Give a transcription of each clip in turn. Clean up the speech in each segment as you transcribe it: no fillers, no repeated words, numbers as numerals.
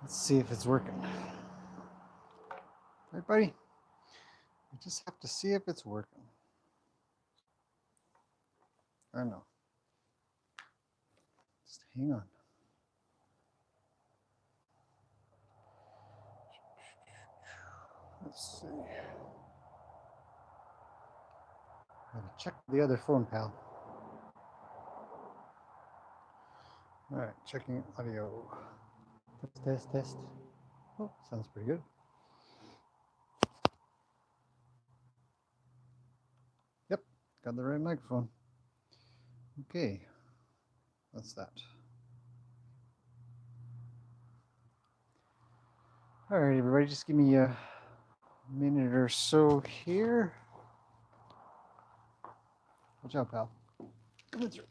Let's see if it's working. Right, buddy? We just have to see if it's working. I don't know. Just hang on. Let's see. Gotta check the other phone, pal. All right, checking audio. Test, test, test. Oh, sounds pretty good. Yep, got the right microphone. Okay, that's that. All right, everybody, just give me a minute or so here. Watch out, pal. Coming through.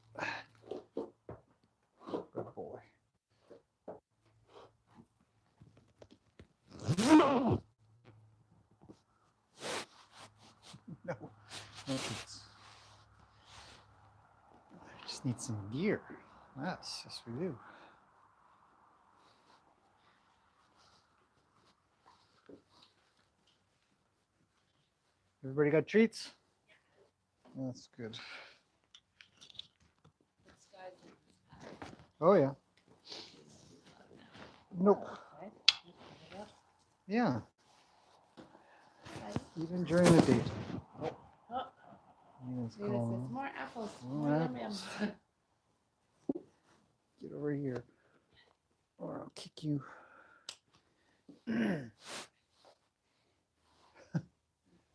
Good boy. No. No. I just need some gear. Yes, we do. Everybody got treats? That's good. Oh, yeah. Nope. Yeah. Even during the day. Oh. It's more apples. More apples. Get over here, or I'll kick you.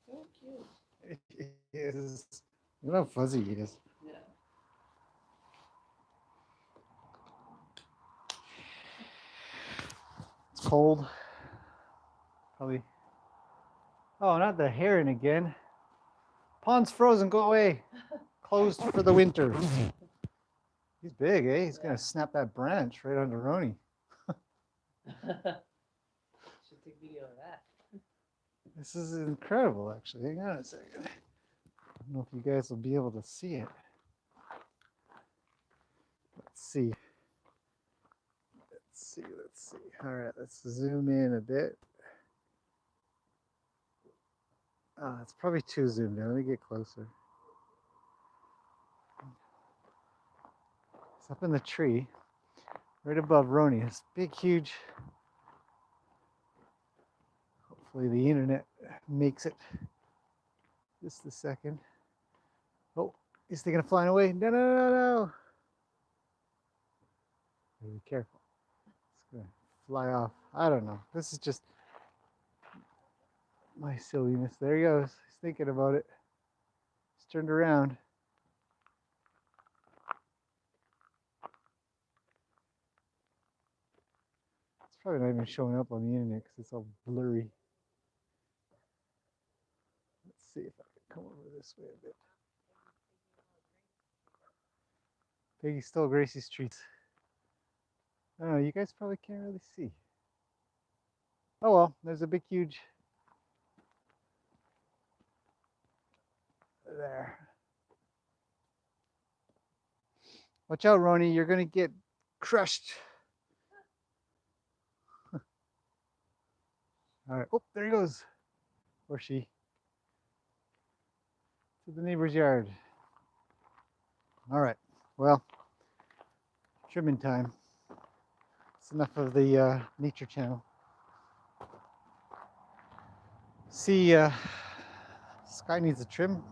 So cute. It is. Look how fuzzy he is. Yeah. It's cold. Probably. Oh, not the heron again. Pond's frozen. Go away. Closed for the winter. He's big, eh? He's gonna snap that branch right onto Roni. Should take video of that. This is incredible, actually. Hang on a second. I don't know if you guys will be able to see it. Let's see. Let's see. All right, let's zoom in a bit. It's probably too zoomed in. Let me get closer. It's up in the tree, right above Roni. This big, huge. Hopefully the internet makes it. Just a second. Oh, is they gonna fly away? No, no, no, no. Be careful. It's gonna fly off. I don't know. This is just my silliness. There he goes. He's thinking about it. He's turned around. It's probably not even showing up on the internet because it's all blurry. Let's see if I can come over this way a bit. Peggy stole Gracie's treats. I don't know, you guys probably can't really see. Oh well, there's a big, huge. There. Watch out, Roni, you're gonna get crushed. All right, oh, there he goes. Or she. To the neighbor's yard. All right, well, trimming time. It's enough of the nature channel. See, Sky needs a trim.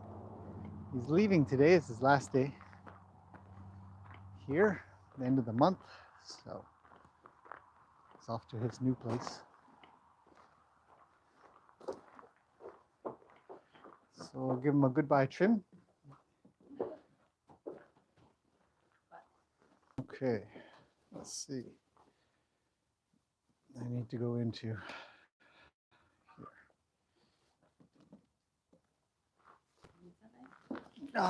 He's leaving today. It's his last day here, the end of the month. So he's off to his new place. So we'll give him a goodbye trim. Okay, let's see. I need to go into here. No,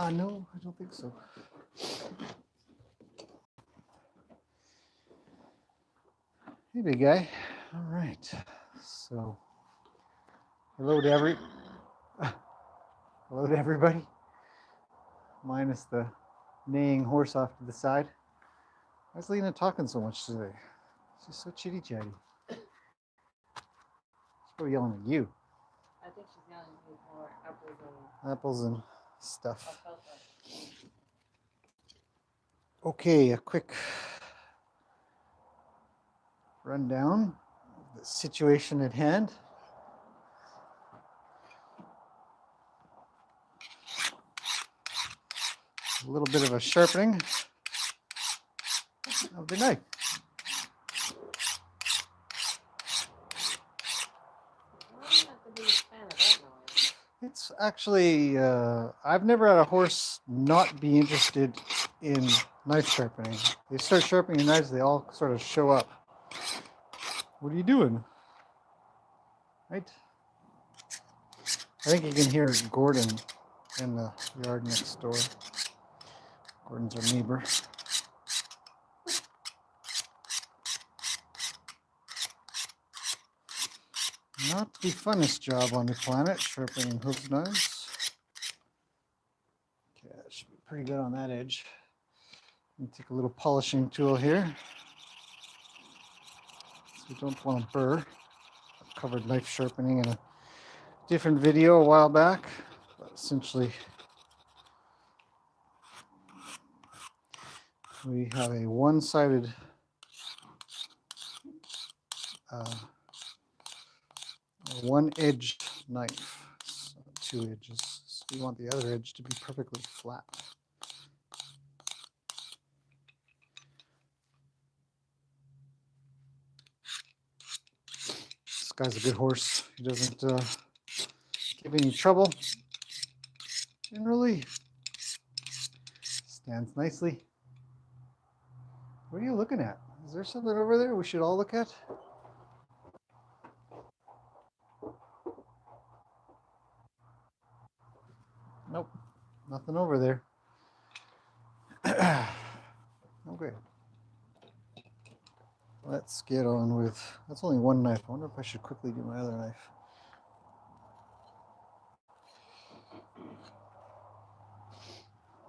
I don't think so. Hey, big guy. All right. So, hello to everybody. Minus the neighing horse off to the side. Why is Lena talking so much today? She's so chitty chatty. probably yelling at you. I think she's yelling at me for apples and Apples and stuff. alfalfa. Okay, a quick rundown of the situation at hand. A little bit of a sharpening of the knife. I'm not the biggest fan of that noise. It's actually, I've never had a horse not be interested in knife sharpening. They start sharpening the knives, they all sort of show up. What are you doing? Right? I think you can hear Gordon in the yard next door. Gordon's our neighbor. Not the funnest job on the planet, sharpening Hooves knives. Okay, that should be pretty good on that edge. Let me take a little polishing tool here. So we don't want to burr. I've covered knife sharpening in a different video a while back. But essentially, we have a one-sided one-edged knife, so 2 edges. So you want the other edge to be perfectly flat. This guy's a good horse. He doesn't give any trouble. Generally, stands nicely. What are you looking at? Is there something over there we should all look at? Nope, nothing over there. Okay. Let's get on with, that's only one knife. I wonder if I should quickly do my other knife.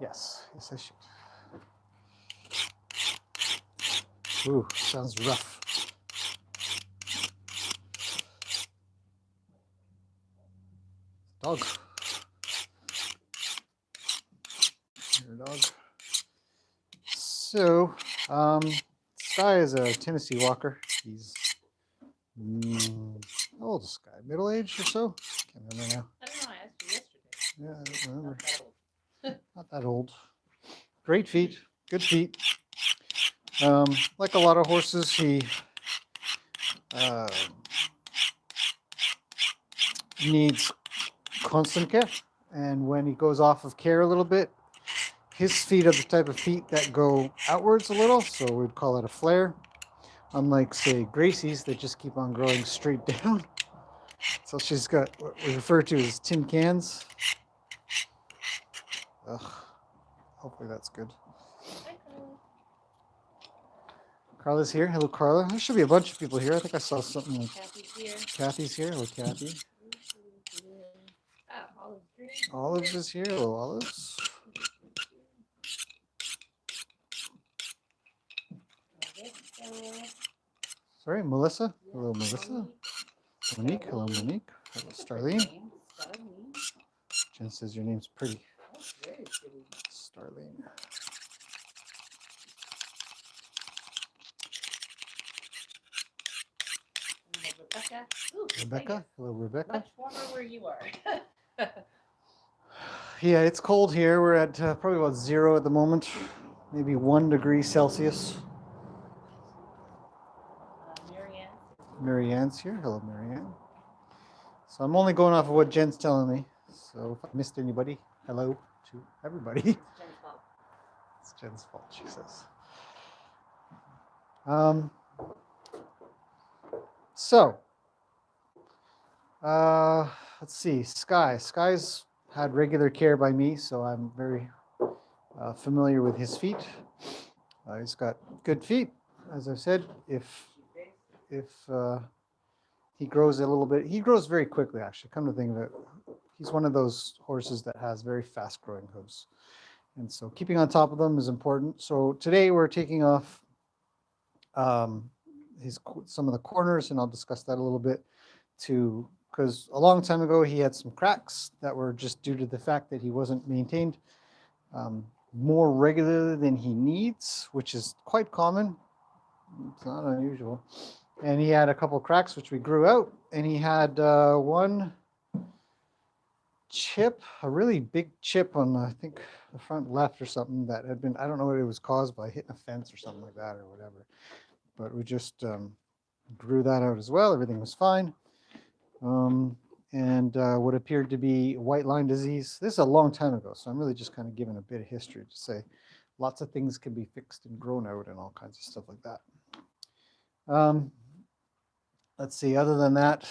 Yes, I should. Ooh, sounds rough. Dog. Here, dog. So, Sky is a Tennessee Walker. He's how old is Sky? Middle age or so? Can't remember now. I don't know. I asked you yesterday. Yeah, I don't remember. Not that old. Not that old. Great feet, good feet. Like a lot of horses, he needs constant care. And when he goes off of care a little bit, his feet are the type of feet that go outwards a little, so we'd call it a flare. Unlike, say, Gracie's that just keep on growing straight down. So she's got what we refer to as tin cans. Ugh. Hopefully that's good. Hi, Carla. Carla's here. Hello, Carla. There should be a bunch of people here. I think I saw something like Kathy's here. Kathy's here. Hello, Kathy. Ah, Olive's green. Olives is here. Hello, Olives. Sorry, Melissa. Hello, Melissa. Monique. Hello, Monique. Hello, Starlene. Jen says your name's pretty. That's very pretty. Starlene. Rebecca. Ooh, Rebecca. Hello, Rebecca. much warmer where you are. Yeah, it's cold here. We're at probably about 0 at the moment, maybe 1 degree Celsius. Marianne. Marianne's here. Hello, Marianne. So I'm only going off of what Jen's telling me. So if I missed anybody, hello to everybody. It's Jen's fault. It's Jen's fault, she says. Let's see. Sky's had regular care by me, so I'm very familiar with his feet. He's got good feet, as I've said. If he grows a little bit, he grows very quickly, actually. Come to think of it, he's one of those horses that has very fast growing hooves. And so keeping on top of them is important. So today we're taking off some of the corners, and I'll discuss that a little bit. because a long time ago he had some cracks that were just due to the fact that he wasn't maintained more regularly than he needs, which is quite common. It's not unusual. And he had a couple cracks which we grew out, and he had one chip, a really big chip on I think the front left or something that had been, I don't know what it was caused by, hitting a fence or something like that or whatever. But we just grew that out as well. Everything was fine. And what appeared to be white line disease. This is a long time ago, so I'm really just kind of giving a bit of history to say lots of things can be fixed and grown out and all kinds of stuff like that. Let's see, other than that,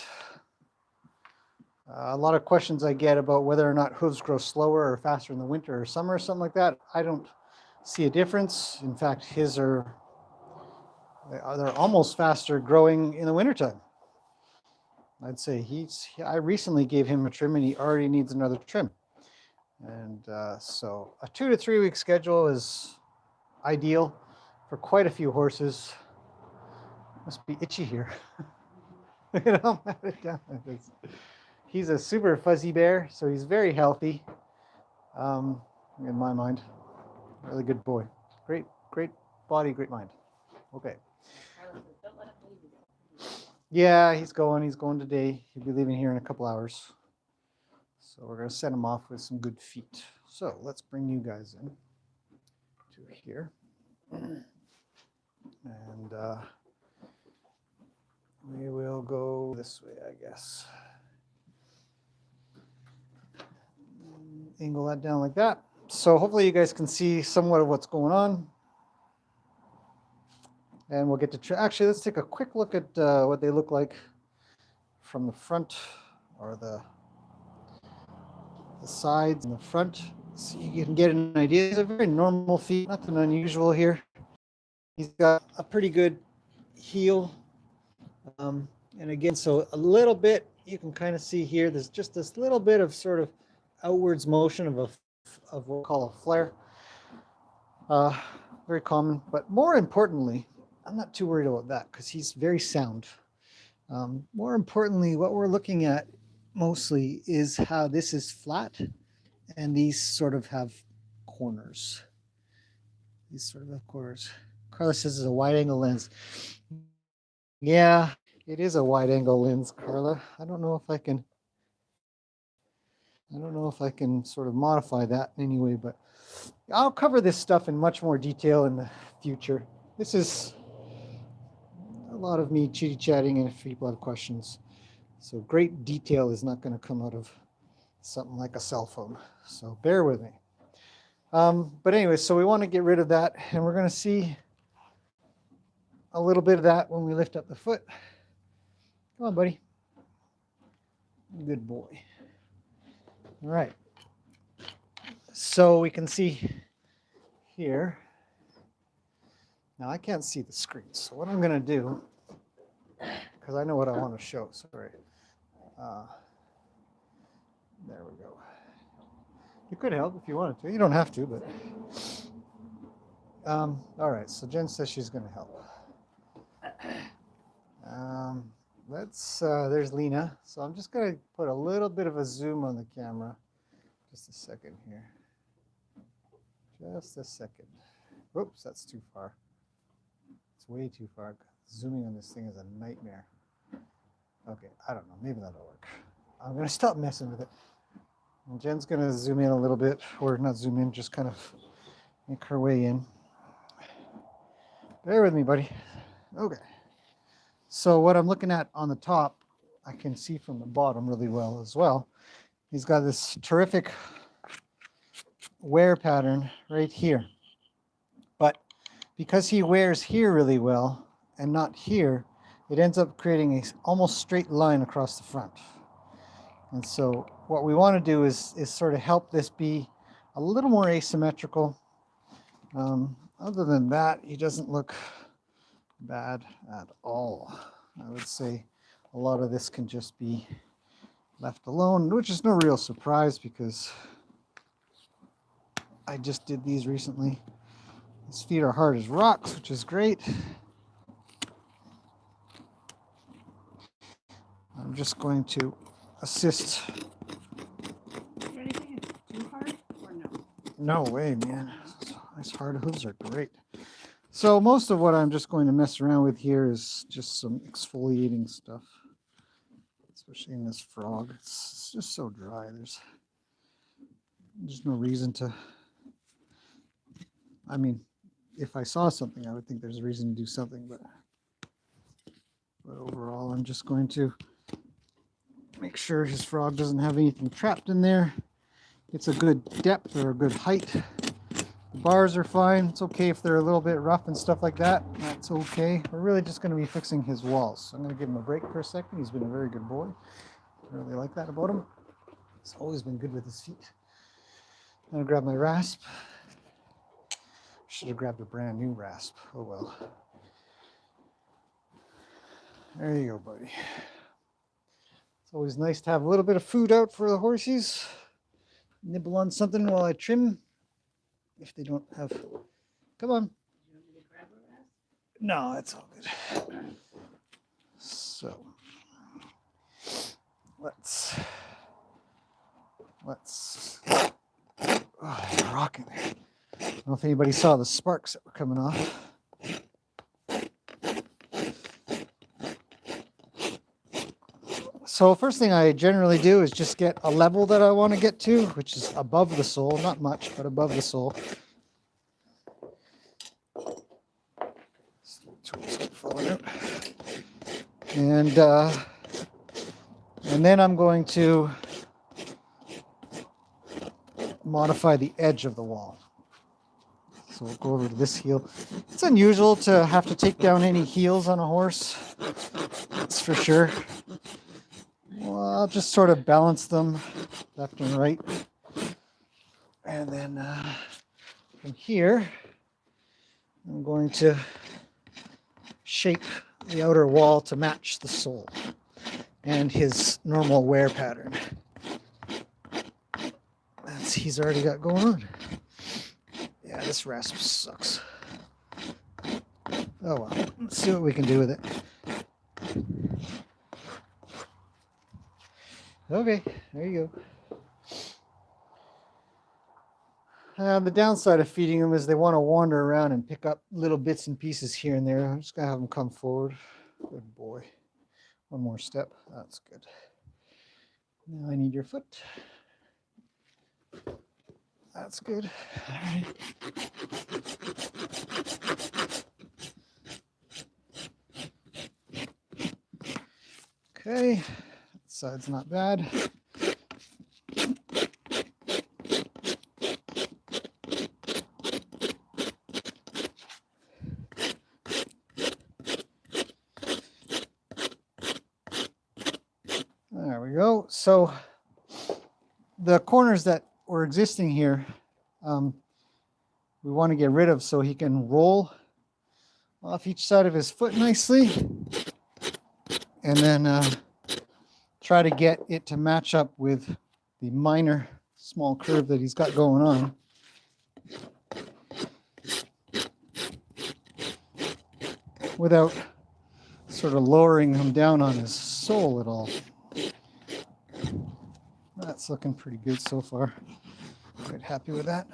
a lot of questions I get about whether or not hooves grow slower or faster in the winter or summer or something like that. I don't see a difference. In fact, his they're almost faster growing in the wintertime. I'd say I recently gave him a trim and he already needs another trim. And so a 2 to 3 week schedule is ideal for quite a few horses. Must be itchy here. Look at how mad it down is. He's a super fuzzy bear, so he's very healthy. In my mind, really good boy. Great body, great mind. Okay. Yeah, he's going today. He'll be leaving here in a couple hours. So we're going to send him off with some good feet. So let's bring you guys in to here. And we will go this way, I guess. Angle that down like that. So hopefully you guys can see somewhat of what's going on. And we'll get to, actually, let's take a quick look at what they look like from the front or the sides and the front. So you can get an idea. These are very normal feet, nothing unusual here. He's got a pretty good heel. And again, so a little bit, you can kind of see here, there's just this little bit of sort of outwards motion of what we call a flare. Very common, but more importantly, I'm not too worried about that because he's very sound. More importantly, what we're looking at mostly is how this is flat and these sort of have corners. These sort of have corners. Carla says it's a wide angle lens. Yeah, it is a wide angle lens, Carla. I don't know if I can sort of modify that in any way, but I'll cover this stuff in much more detail in the future. This is a lot of me chitty-chatting, and if people have questions. So great detail is not going to come out of something like a cell phone. So bear with me. But anyway, so we want to get rid of that, and we're going to see a little bit of that when we lift up the foot. Come on, buddy. Good boy. All right. So we can see here. Now I can't see the screen, so what I'm going to do, because I know what I want to show. Sorry. There we go. You could help if you wanted to. You don't have to, but. All right. So Jen says she's going to help. There's Lena. So I'm just going to put a little bit of a zoom on the camera. Just a second here. Just a second. Oops, that's too far. It's way too far. Zooming on this thing is a nightmare. Okay, I don't know. Maybe that'll work. I'm going to stop messing with it. And Jen's going to zoom in a little bit, or not zoom in, just kind of make her way in. Bear with me, buddy. Okay. So what I'm looking at on the top, I can see from the bottom really well as well. He's got this terrific wear pattern right here. But because he wears here really well and not here, it ends up creating a almost straight line across the front. And so what we want to do is sort of help this be a little more asymmetrical. Other than that, he doesn't look bad at all. I would say a lot of this can just be left alone, which is no real surprise because I just did these recently. His feet are hard as rocks, which is great. I'm just going to assist. Is there anything too hard or no? No way, man. Nice hard hooves are great. So most of what I'm just going to mess around with here is just some exfoliating stuff, especially in this frog. It's just so dry. There's no reason to. I mean, if I saw something, I would think there's a reason to do something, but overall, I'm just going to make sure his frog doesn't have anything trapped in there. It's a good depth or a good height. The bars are fine. It's okay if they're a little bit rough and stuff like that. That's okay. We're really just going to be fixing his walls. So I'm going to give him a break for a second. He's been a very good boy. I really like that about him. He's always been good with his feet. I'm going to grab my rasp. Should have grabbed a brand new rasp. Oh well. There you go, buddy. It's always nice to have a little bit of food out for the horsies. Nibble on something while I trim. If they don't have, come on. No, it's all good. So let's. Oh, it's rocking. I don't know if anybody saw the sparks that were coming off. So first thing I generally do is just get a level that I want to get to, which is above the sole, not much, but above the sole. Tools keep falling out. And then I'm going to modify the edge of the wall. So we'll go over to this heel. It's unusual to have to take down any heels on a horse, that's for sure. Well, I'll just sort of balance them left and right. And then from here, I'm going to shape the outer wall to match the sole and his normal wear pattern. That's he's already got going on. Yeah, this rasp sucks. Oh well, let's see what we can do with it. Okay, there you go. The downside of feeding them is they want to wander around and pick up little bits and pieces here and there. I'm just going to have them come forward. Good boy. One more step. That's good. Now I need your foot. That's good. All right. Okay. That side's not bad. There we go. So the corners that were existing here, we want to get rid of so he can roll off each side of his foot nicely, and then try to get it to match up with the minor small curve that he's got going on. Without sort of lowering him down on his sole at all. That's looking pretty good so far. Quite happy with that.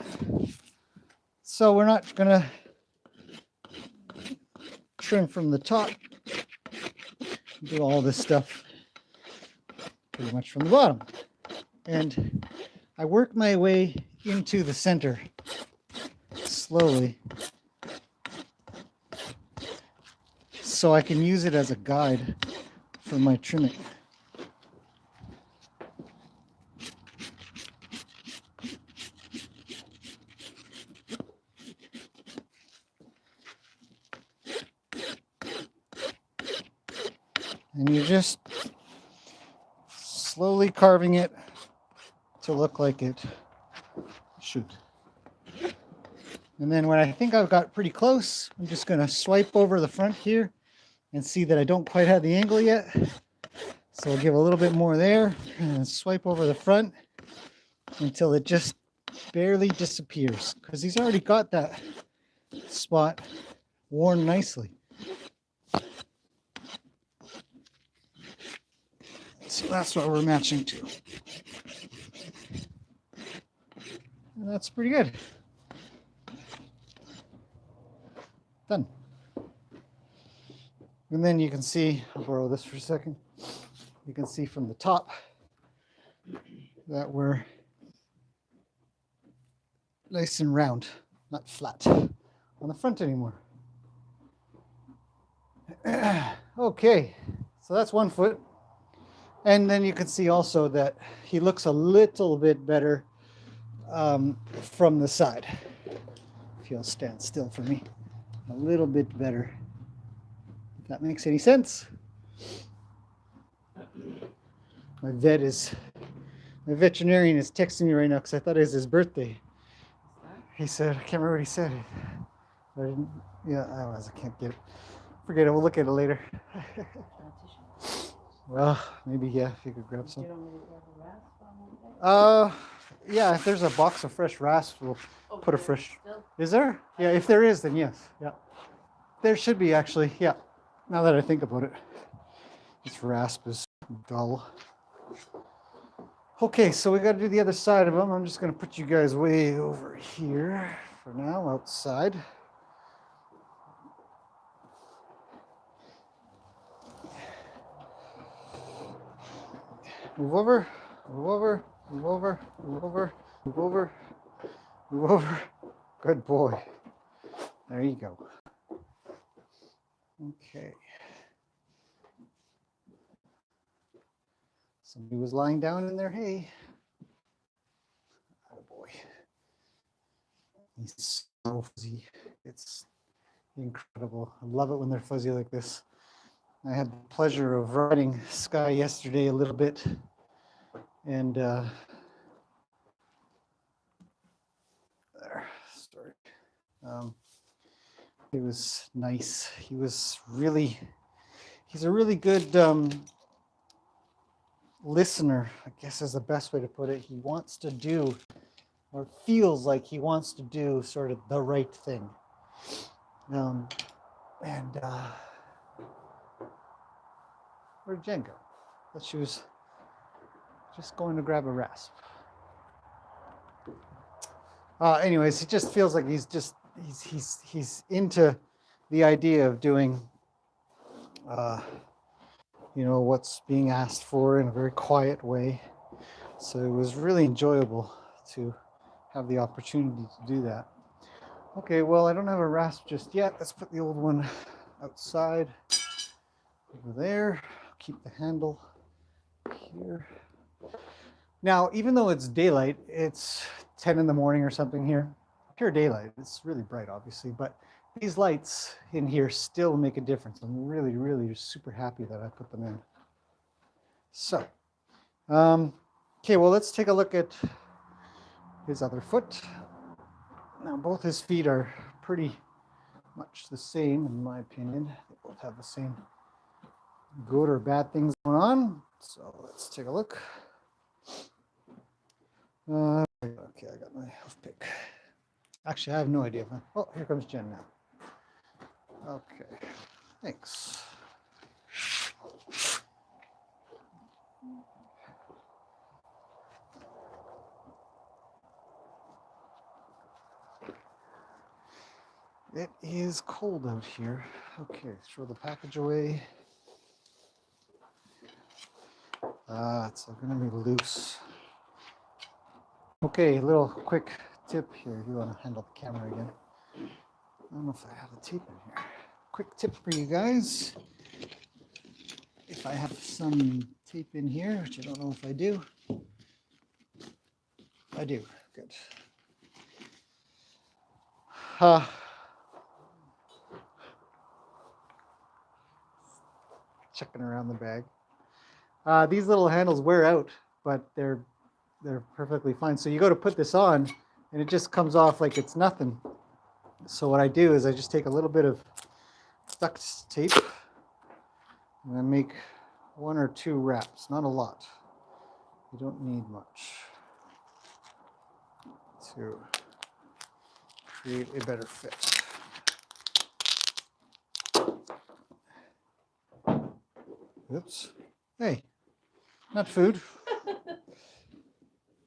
So we're not going to trim from the top. Do all this stuff pretty much from the bottom. And I work my way into the center slowly so I can use it as a guide for my trimming. And you're just slowly carving it to look like it should. And then when I think I've got pretty close, I'm just going to swipe over the front here and see that I don't quite have the angle yet. So I'll give a little bit more there and then swipe over the front until it just barely disappears, because he's already got that spot worn nicely. So that's what we're matching to. And that's pretty good. Done. And then you can see, I'll borrow this for a second. You can see from the top that we're nice and round, not flat on the front anymore. Okay, so that's one foot. And then you can see also that he looks a little bit better from the side. If he'll stand still for me. A little bit better. If that makes any sense. My veterinarian is texting me right now because I thought it was his birthday. He said, I can't remember what he said. I didn't, yeah, I can't get it. Forget it, we'll look at it later. Well, maybe, yeah, if you could grab some. Yeah, if there's a box of fresh rasp, we'll put a fresh. Is there? Yeah, if there is, then yes. Yeah. There should be actually, yeah. Now that I think about it. This rasp is dull. Okay, so we got to do the other side of them. I'm just going to put you guys way over here for now, outside. Move over, move over, move over, move over, move over, move over. Good boy. There you go. Okay. Somebody was lying down in their hay. Oh boy. He's so fuzzy. It's incredible. I love it when they're fuzzy like this. I had the pleasure of riding Sky yesterday a little bit. And there, sorry. It was nice. He's a really good listener, I guess is the best way to put it. He wants to do, or feels like he wants to do sort of the right thing. Where'd Jen go? But she was just going to grab a rasp. Anyways, he just feels like he's into the idea of doing, what's being asked for in a very quiet way. So it was really enjoyable to have the opportunity to do that. Okay, well, I don't have a rasp just yet. Let's put the old one outside over there. Keep the handle here. Now, even though it's daylight, it's 10 in the morning or something here. Pure daylight. It's really bright, obviously, but these lights in here still make a difference. I'm really, really super happy that I put them in. So, okay, well, let's take a look at his other foot. Now, both his feet are pretty much the same, in my opinion. They both have the same good or bad things going on. So let's take a look. Okay, I got my hoof pick. Actually, I have no idea. Oh, here comes Jen now. Okay, thanks. It is cold out here. Okay, throw the package away. It's going to be loose. Okay, a little quick tip here. If you want to handle the camera again. I don't know if I have the tape in here. Quick tip for you guys. If I have some tape in here, which I don't know if I do. I do. Good. Checking around the bag. These little handles wear out, but they're perfectly fine. So you go to put this on, and it just comes off like it's nothing. So what I do is I just take a little bit of duct tape, and I make 1 or 2 wraps, not a lot. You don't need much to create a better fit. Oops. Hey, Not food.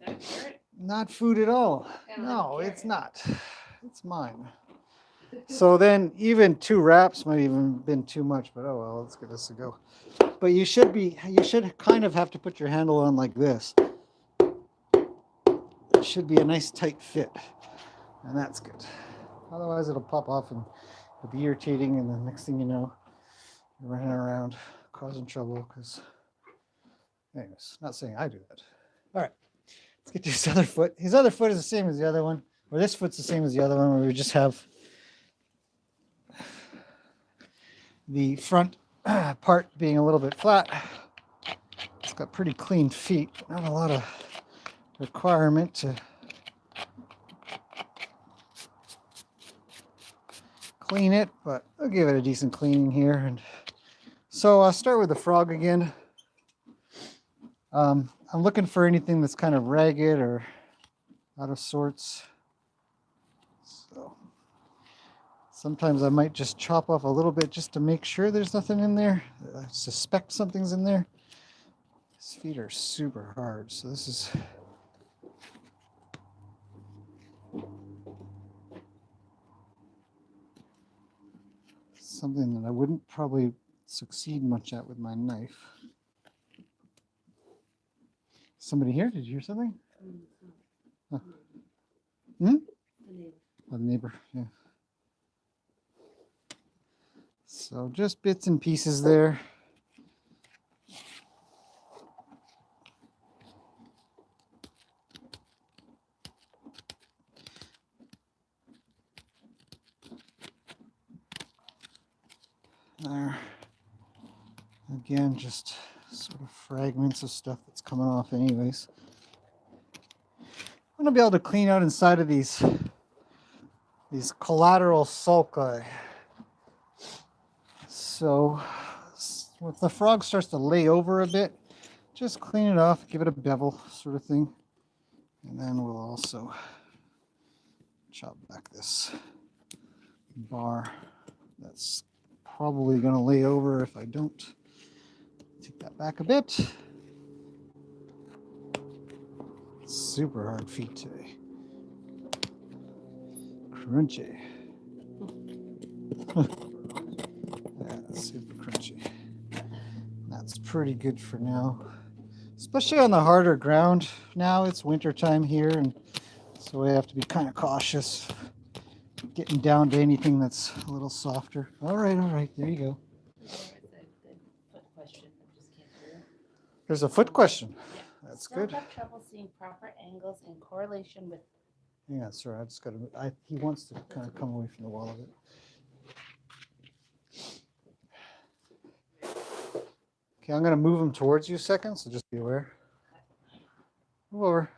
That carrot? Not food at all. Kinda like No, a it's carrot. not. It's mine. So then even 2 wraps might even been too much, but oh well, let's give this a go. But you should kind of have to put your handle on like this. It should be a nice tight fit. And that's good. Otherwise it'll pop off and it'll be irritating, and the next thing you know, you're running around causing trouble because, anyways, not saying I do that. All right, let's get to his other foot. His other foot is the same as the other one, or this foot's the same as the other one, where we just have the front part being a little bit flat. It's got pretty clean feet, not a lot of requirement to clean it, but I'll give it a decent cleaning here. And so I'll start with the frog again. I'm looking for anything that's kind of ragged or out of sorts. So sometimes I might just chop off a little bit just to make sure there's nothing in there. I suspect something's in there. His feet are super hard, so this is something that I wouldn't probably succeed much at with my knife. Somebody here? Did you hear something? Oh. Hmm? Oh, the neighbor, yeah. So just bits and pieces there. There. Again, just sort of fragments of stuff that's coming off anyways. I'm going to be able to clean out inside of these collateral sulci. So if the frog starts to lay over a bit, just clean it off, give it a bevel sort of thing. And then we'll also chop back this bar that's probably going to lay over if I don't. Take that back a bit. Super hard feet today. Crunchy. Yeah, super crunchy. That's pretty good for now. Especially on the harder ground. Now it's winter time here, and so we have to be kind of cautious getting down to anything that's a little softer. All right, there you go. There's a foot question. Yeah. That's Still good. have trouble seeing proper angles in correlation with. Yeah, sorry, I just got to. He wants to kind of come away from the wall of it. Okay, I'm going to move him towards you a second, so just be aware. Move over.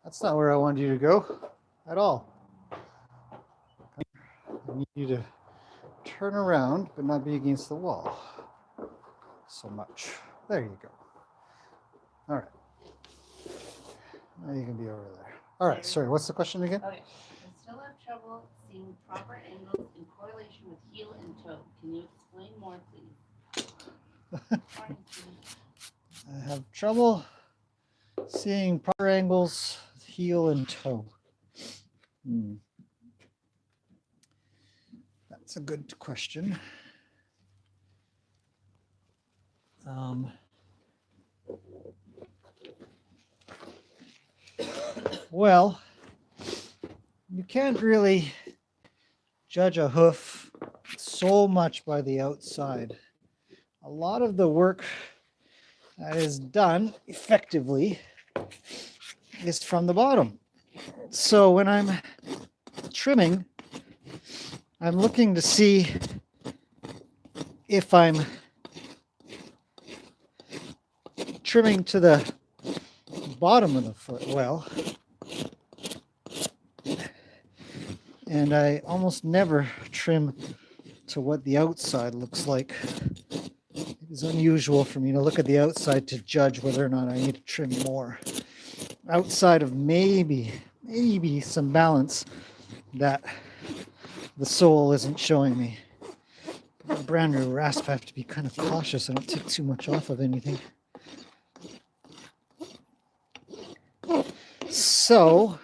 That's not where I wanted you to go at all. I need you to turn around, but not be against the wall so much. There you go. All right. Now you can be over there. All right, sorry, what's the question again? Okay. I still have trouble seeing proper angles in correlation with heel and toe. Can you explain more, please? I have trouble seeing proper angles, heel and toe. That's a good question. Well, you can't really judge a hoof so much by the outside. A lot of the work that is done effectively is from the bottom. So when I'm trimming, I'm looking to see if I'm trimming to the bottom of the foot well. And I almost never trim to what the outside looks like. It is unusual for me to look at the outside to judge whether or not I need to trim more. Outside of maybe some balance that the sole isn't showing me. A brand new rasp, I have to be kind of cautious. I don't take too much off of anything. So,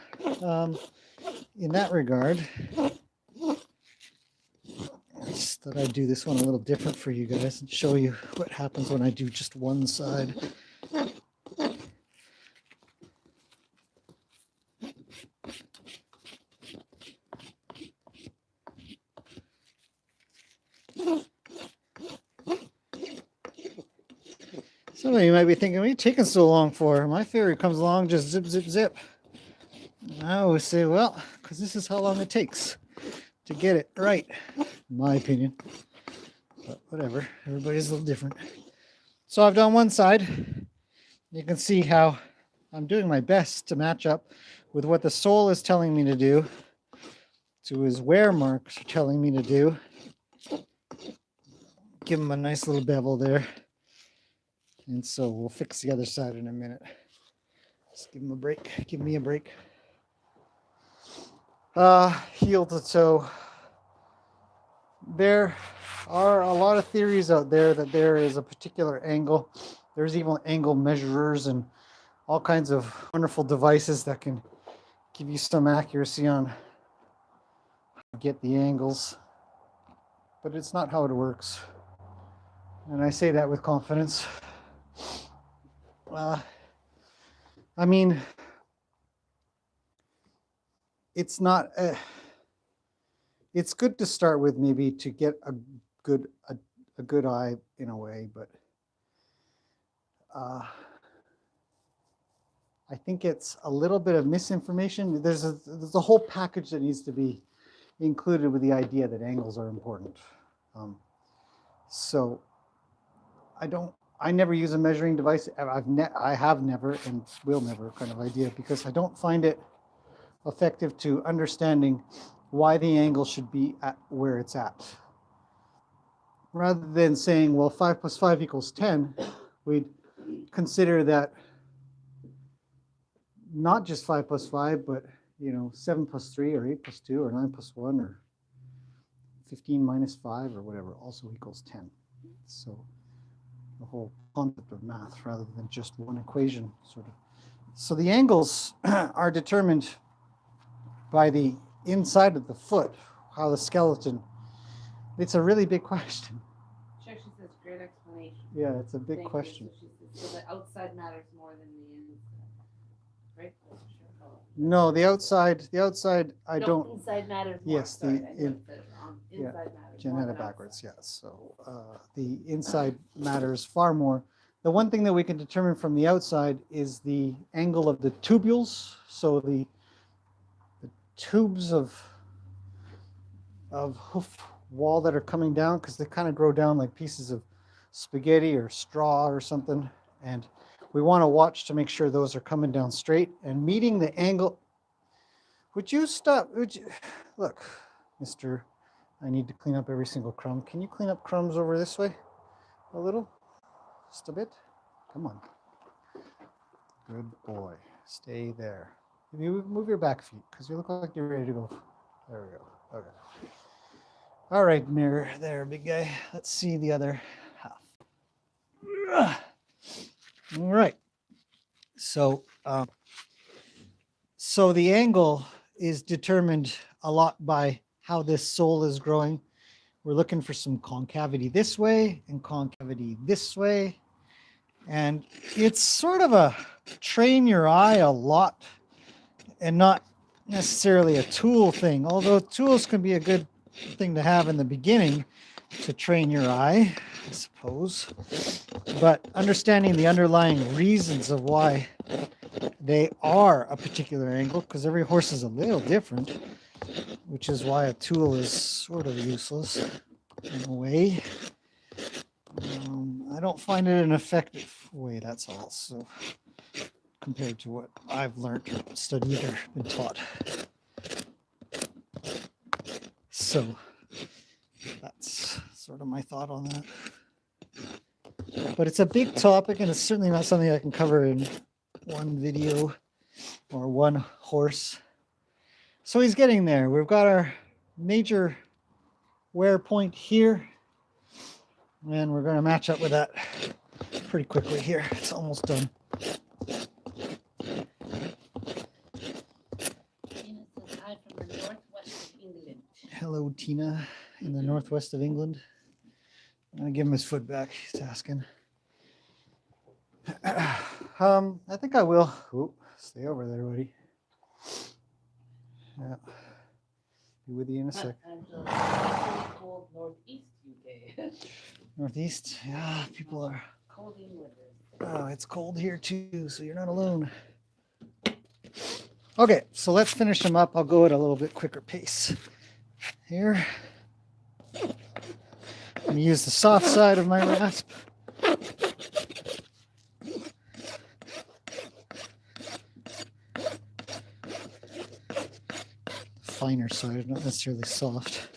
in that regard, I just thought I'd do this one a little different for you guys and show you what happens when I do just one side. Some of you might be thinking, what are you taking so long for? My theory comes along, just zip, zip, zip. And I always say, well, because this is how long it takes to get it right, in my opinion. But whatever, everybody's a little different. So I've done one side. You can see how I'm doing my best to match up with what the sole is telling me to do, to his wear marks are telling me to do. Give him a nice little bevel there. And so we'll fix the other side in a minute. Just give him a break. Give me a break. Heel to toe. There are a lot of theories out there that there is a particular angle. There's even angle measurers and all kinds of wonderful devices that can give you some accuracy on how to get the angles. But it's not how it works. And I say that with confidence. I mean, it's not. It's good to start with, maybe, to get a good eye in a way, but I think it's a little bit of misinformation. There's a whole package that needs to be included with the idea that angles are important. So I never use a measuring device. I have never and will never, kind of idea, because I don't find it effective to understanding why the angle should be at where it's at. Rather than saying, well, 5 plus 5 equals 10, we'd consider that not just 5 plus 5, but 7 plus 3 or 8 plus 2 or 9 plus 1 or 15 minus 5 or whatever also equals 10. So the whole concept of math rather than just one equation, sort of. So the angles are determined by the inside of the foot, how the skeleton. It's a really big question. Sure, she says great explanation. Yeah, it's a big question. So the outside matters more than the inside, right? No, the outside. I no, don't. Inside matters more. Yes, Sorry, inside matters. Jen had it backwards. Yeah, so the inside matters far more. The one thing that we can determine from the outside is the angle of the tubules. So the tubes of hoof wall that are coming down, because they kind of grow down like pieces of spaghetti or straw or something, and we want to watch to make sure those are coming down straight and meeting the angle. Would you stop? Look, Mr. I need to clean up every single crumb. Can you clean up crumbs over this way a little? Just a bit? Come on. Good boy. Stay there. You move your back feet, because you look like you're ready to go. There we go. Okay. All right, mirror there, big guy. Let's see the other half. All right. So, so the angle is determined a lot by how this sole is growing. We're looking for some concavity this way and concavity this way. And it's sort of a train your eye a lot and not necessarily a tool thing, although tools can be a good thing to have in the beginning to train your eye, I suppose. But understanding the underlying reasons of why they are a particular angle, because every horse is a little different, which is why a tool is sort of useless in a way. I don't find it an effective way, that's all. So compared to what I've learned or studied or been taught. So that's sort of my thought on that. But it's a big topic, and it's certainly not something I can cover in one video or one horse. So he's getting there. We've got our major wear point here, and we're going to match up with that pretty quickly here. It's almost done. Hello, Tina, in the northwest of England. I'm gonna give him his foot back. He's asking. I think I will. Ooh, stay over there, buddy. Yeah. Be with you in a sec. Angela, it's really cold northeast UK. Northeast. Yeah, people are. Cold in winter. Oh, it's cold here too, so you're not alone. Okay, so let's finish them up. I'll go at a little bit quicker pace. Here. I'm going to use the soft side of my rasp. Finer side, not necessarily soft.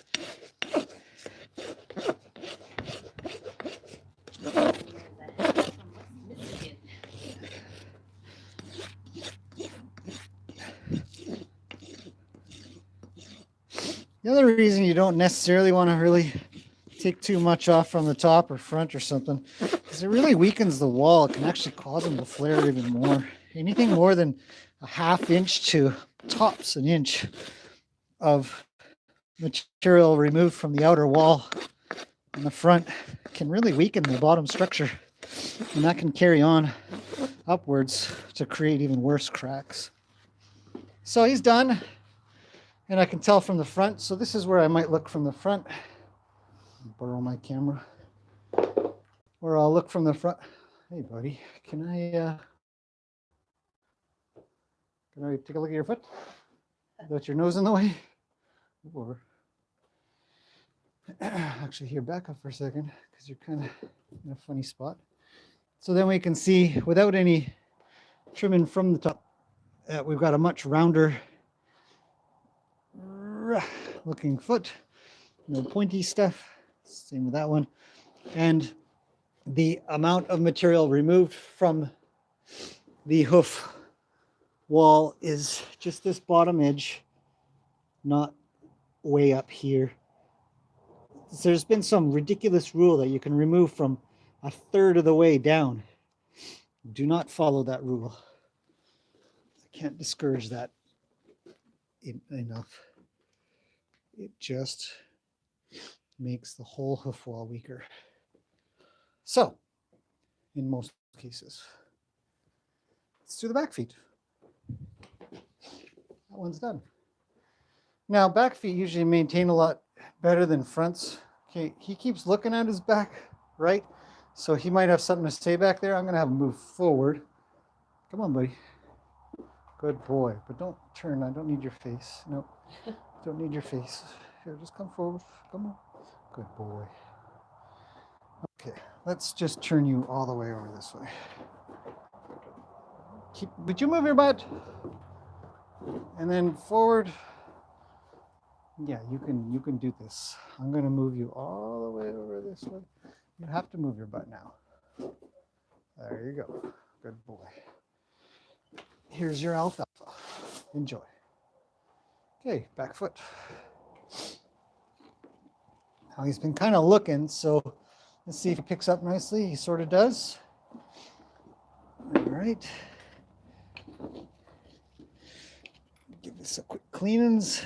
The other reason you don't necessarily want to really take too much off from the top or front or something is it really weakens the wall. It can actually cause them to flare even more. Anything more than a ½ inch to tops an inch of material removed from the outer wall on the front can really weaken the bottom structure, and that can carry on upwards to create even worse cracks. So he's done, and I can tell from the front. So this is where I might look from the front. Borrow my camera. Or I'll look from the front. Hey, buddy, can I take a look at your foot? Got your nose in the way? Or actually, here, back up for a second, because you're kind of in a funny spot. So then we can see, without any trimming from the top, we've got a much rounder looking foot. No pointy stuff. Same with that one. And the amount of material removed from the hoof wall is just this bottom edge, not way up here. There's been some ridiculous rule that you can remove from 1/3 of the way down. Do not follow that rule. I can't discourage that enough. It just makes the whole hoof wall weaker. So, in most cases, let's do the back feet. That one's done. Now, back feet usually maintain a lot better than fronts. Okay, he keeps looking at his back, right? So he might have something to say back there. I'm gonna have him move forward. Come on, buddy. Good boy, but don't turn. I don't need your face. Nope, don't need your face. Here, just come forward. Come on. Good boy. Okay, let's just turn you all the way over this way. Would you move your butt? And then forward. Yeah, you can do this. I'm going to move you all the way over this way. You have to move your butt now. There you go. Good boy. Here's your alfalfa. Enjoy. Okay, back foot. Now he's been kind of looking, so let's see if he picks up nicely. He sort of does. All right. Give this a quick cleanings.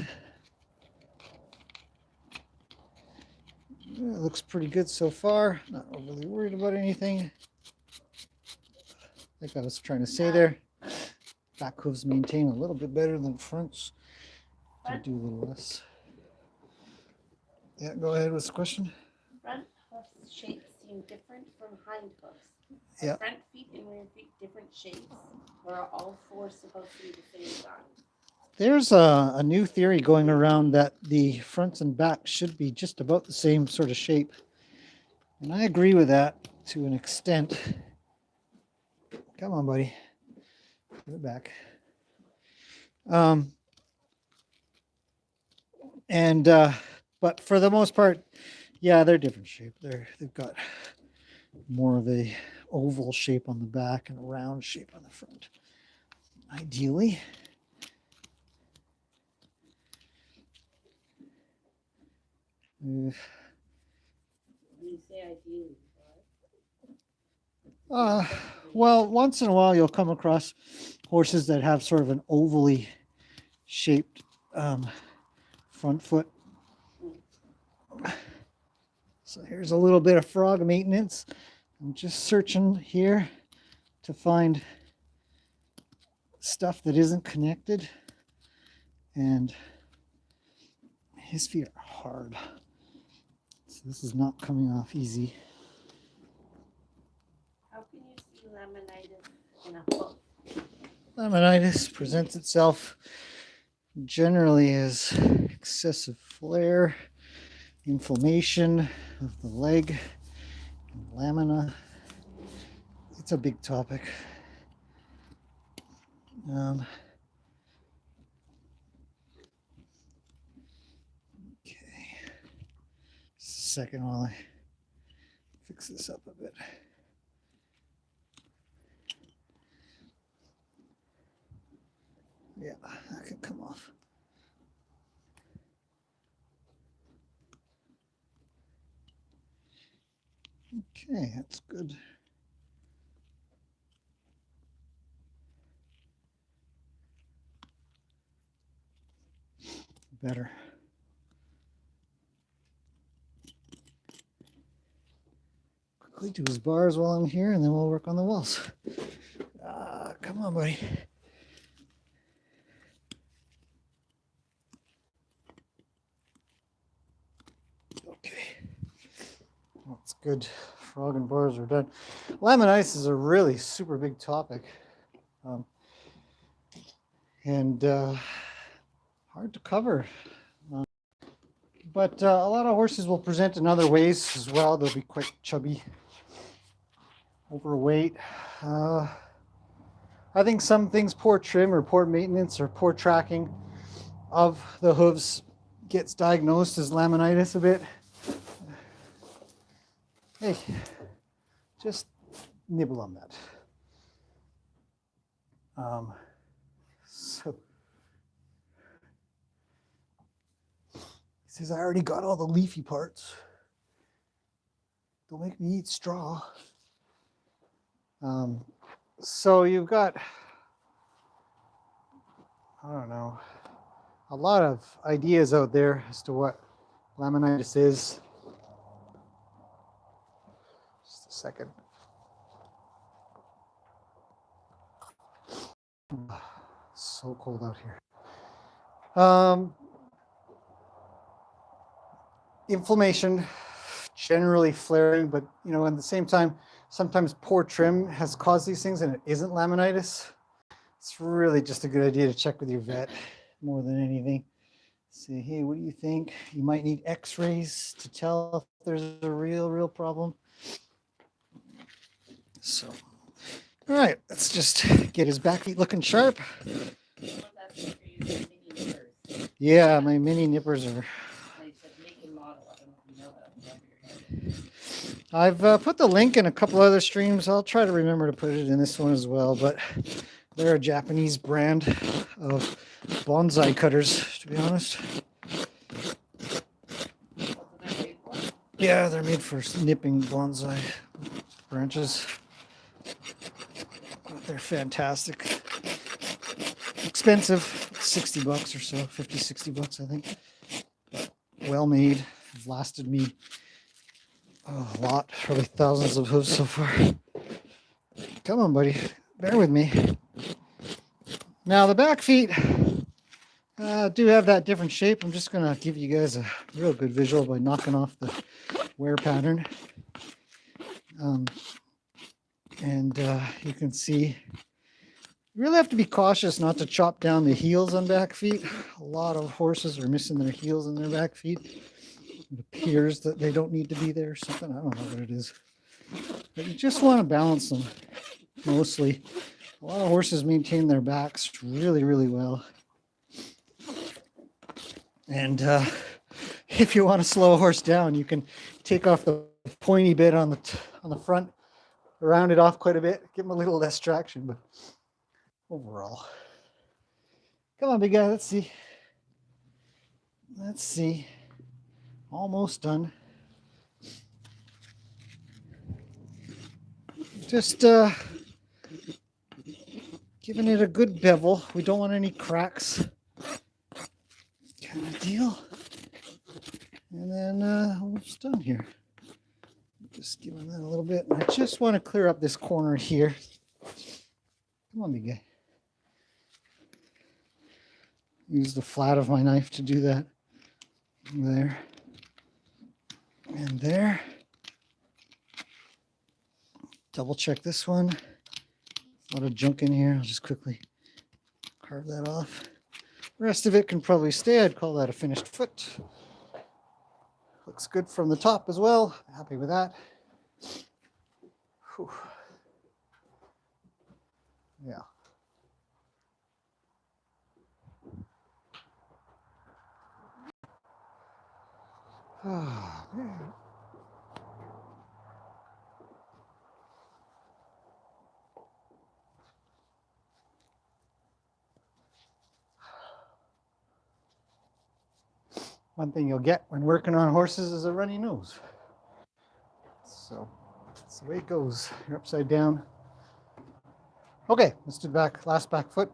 Yeah, it looks pretty good so far. Not overly worried about anything. Like I was trying to say there. Back hooves maintain a little bit better than fronts. They do a little less. Yeah, go ahead with the question. Front hoof shapes seem different from hind hoofs. Are Yeah. front feet and rear feet different shapes, or are all four supposed to be the same size? There's a new theory going around that the fronts and backs should be just about the same sort of shape. And I agree with that to an extent. Come on, buddy. Put it back. But for the most part, yeah, they're different shape. They've got more of a oval shape on the back and a round shape on the front. Ideally. When you say ideally, Well, once in a while you'll come across horses that have sort of an ovally shaped front foot. So here's a little bit of frog maintenance. I'm just searching here to find stuff that isn't connected, and his feet are hard. So this is not coming off easy. How can you see laminitis in a hoof? Laminitis presents itself generally as excessive flare, inflammation of the leg, and lamina. It's a big topic. Okay. Just a second while I fix this up a bit. Yeah, that could come off. Okay, that's good. Better. Quickly do his bars while I'm here, and then we'll work on the walls. Come on, buddy. Okay. That's good. Frog and bars are done. Laminitis is a really super big topic. And hard to cover. But a lot of horses will present in other ways as well. They'll be quite chubby, overweight. I think some things, poor trim or poor maintenance or poor tracking of the hooves gets diagnosed as laminitis a bit. Hey, just nibble on that. So he says, I already got all the leafy parts. Don't make me eat straw. So you've got, I don't know, a lot of ideas out there as to what laminitis is. Just a second. So cold out here. Inflammation, generally flaring, but at the same time, sometimes poor trim has caused these things and it isn't laminitis. It's really just a good idea to check with your vet more than anything. Say, hey, what do you think? You might need x-rays to tell if there's a real problem. So, all right, let's just get his back feet looking sharp. Yeah, my mini nippers are. I've put the link in a couple other streams. I'll try to remember to put it in this one as well, but they're a Japanese brand of bonsai cutters, to be honest. Yeah, they're made for nipping bonsai branches. They're fantastic. Expensive, $60 or so, 50, 60 bucks, I think. But well made, have lasted me a lot, probably thousands of hooves so far. Come on, buddy, bear with me. Now the back feet do have that different shape. I'm just gonna give you guys a real good visual by knocking off the wear pattern. You can see, you really have to be cautious not to chop down the heels on back feet. A lot of horses are missing their heels in their back feet. It appears that they don't need to be there or something. I don't know what it is. But you just want to balance them mostly. A lot of horses maintain their backs really, really well. And if you want to slow a horse down, you can take off the pointy bit on the front, round it off quite a bit, give them a little less traction, but overall. Come on, big guy, let's see. Let's see. Almost done. Just giving it a good bevel. We don't want any cracks. Kind of deal. And then almost done here. Just give him that a little bit. I just want to clear up this corner here. Come on, big guy. Use the flat of my knife to do that. There. And there. Double check this one. A lot of junk in here. I'll just quickly carve that off. The rest of it can probably stay. I'd call that a finished foot. Looks good from the top as well. Happy with that. Whew. Yeah. Ah, man. One thing you'll get when working on horses is a runny nose. So that's the way it goes. You're upside down. Okay, let's do back, last back foot.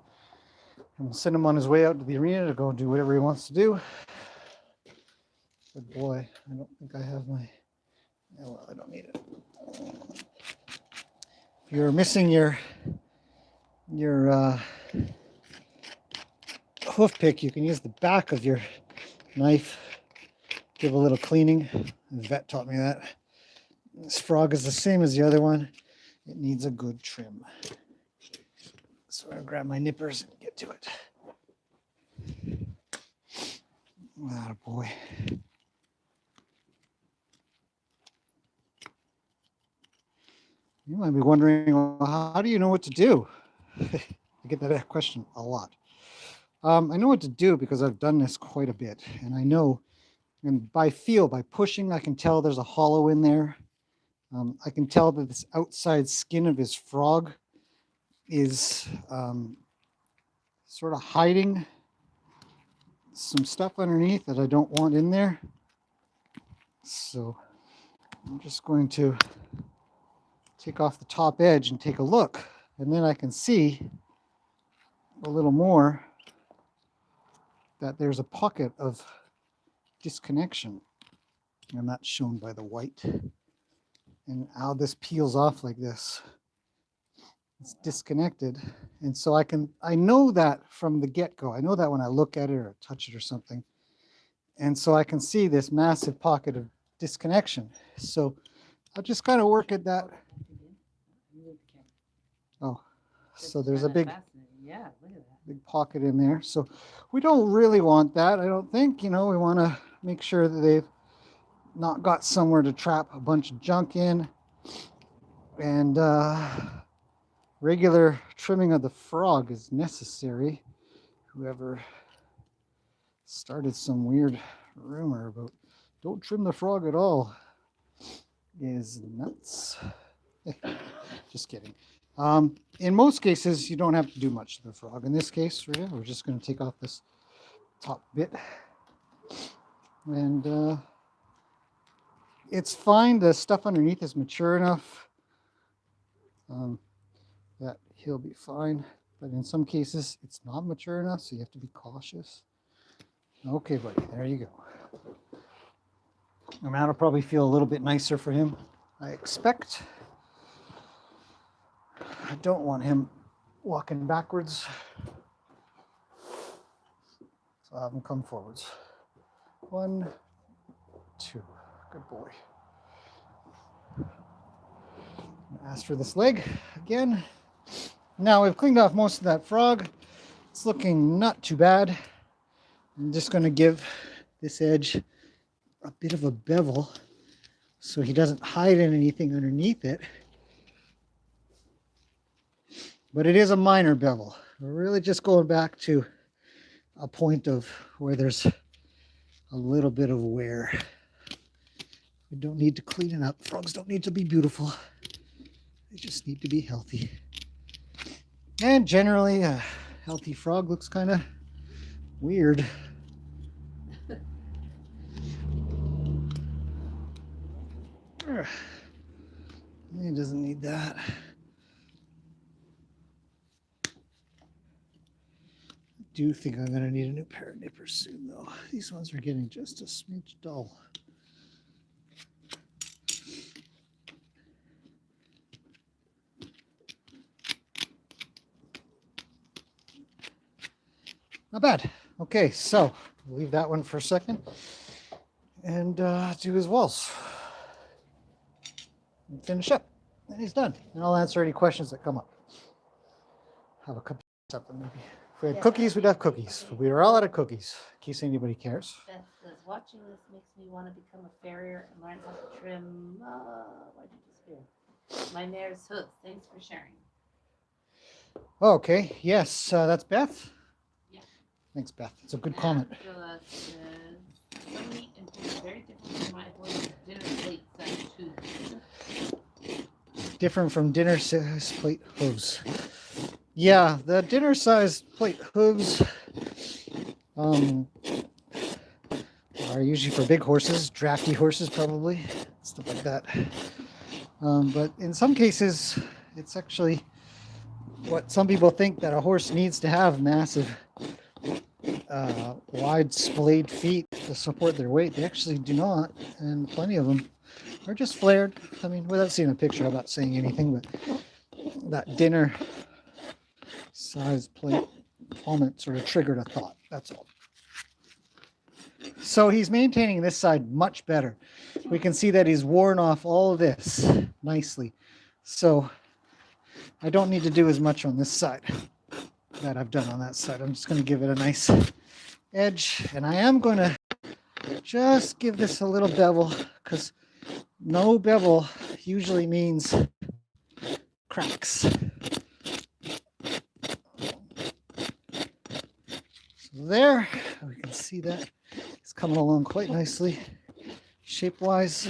And we'll send him on his way out to the arena to go do whatever he wants to do. Good boy. I don't think I have my, oh, well, I don't need it. If you're missing your hoof pick, you can use the back of your knife, give a little cleaning. The vet taught me that. This frog is the same as the other one. It needs a good trim. So I'll grab my nippers and get to it. Atta boy. You might be wondering, well, how do you know what to do? I get that question a lot. I know what to do because I've done this quite a bit, and I know, and by feel, by pushing, I can tell there's a hollow in there. I can tell that this outside skin of his frog is sort of hiding some stuff underneath that I don't want in there. So I'm just going to take off the top edge and take a look, and then I can see a little more that there's a pocket of disconnection, and that's shown by the white. And how this peels off like this, it's disconnected. And so I know that from the get-go. I know that when I look at it or touch it or something. And so I can see this massive pocket of disconnection. So I'll just kind of work at that. Oh, so there's a big, yeah, look at that. big pocket in there. So we don't really want that, I don't think. You know, we want to make sure that they've not got somewhere to trap a bunch of junk in. And regular trimming of the frog is necessary. Whoever started some weird rumor about don't trim the frog at all is nuts. Just kidding. In most cases, you don't have to do much to the frog. In this case, we're just going to take off this top bit. And it's fine. The stuff underneath is mature enough that he'll be fine. But in some cases, it's not mature enough, so you have to be cautious. Okay, buddy, there you go. And that'll probably feel a little bit nicer for him, I expect. I don't want him walking backwards, so I'll have him come forwards. 1, 2, good boy. Ask for this leg again. Now we've cleaned off most of that frog. It's looking not too bad. I'm just going to give this edge a bit of a bevel so he doesn't hide in anything underneath it. But it is a minor bevel. We're really just going back to a point of where there's a little bit of wear. We don't need to clean it up. Frogs don't need to be beautiful. They just need to be healthy. And generally, a healthy frog looks kind of weird. He doesn't need that. do think I'm going to need a new pair of nippers soon, though. These ones are getting just a smidge dull. Not bad. Okay, so we'll leave that one for a second and do his walls and finish up. And he's done. And I'll answer any questions that come up. Have a cup of something maybe. If we had cookies, we'd have cookies. But we were all out of cookies, in case anybody cares. Beth says, watching this makes me want to become a farrier and learn how to trim. Why'd you disappear? My mare's hooves. Thanks for sharing. Okay, yes, that's Beth. Yeah. Thanks, Beth. It's a good comment. Angela says, so neat and food, very different from my horse's dinner plate size tube. Different from dinner size plate hooves. Yeah, the dinner size plate hooves are usually for big horses, drafty horses probably, stuff like that. But in some cases, it's actually what some people think that a horse needs to have massive, wide splayed feet to support their weight. They actually do not, and plenty of them are just flared. I mean, without seeing a picture, I'm not saying anything, but that dinner size plate comment sort of triggered a thought. That's all. So he's maintaining this side much better. We can see that he's worn off all of this nicely. So I don't need to do as much on this side that I've done on that side. I'm just going to give it a nice edge, and I am going to just give this a little bevel, because no bevel usually means cracks. So there, we can see that it's coming along quite nicely, shape-wise,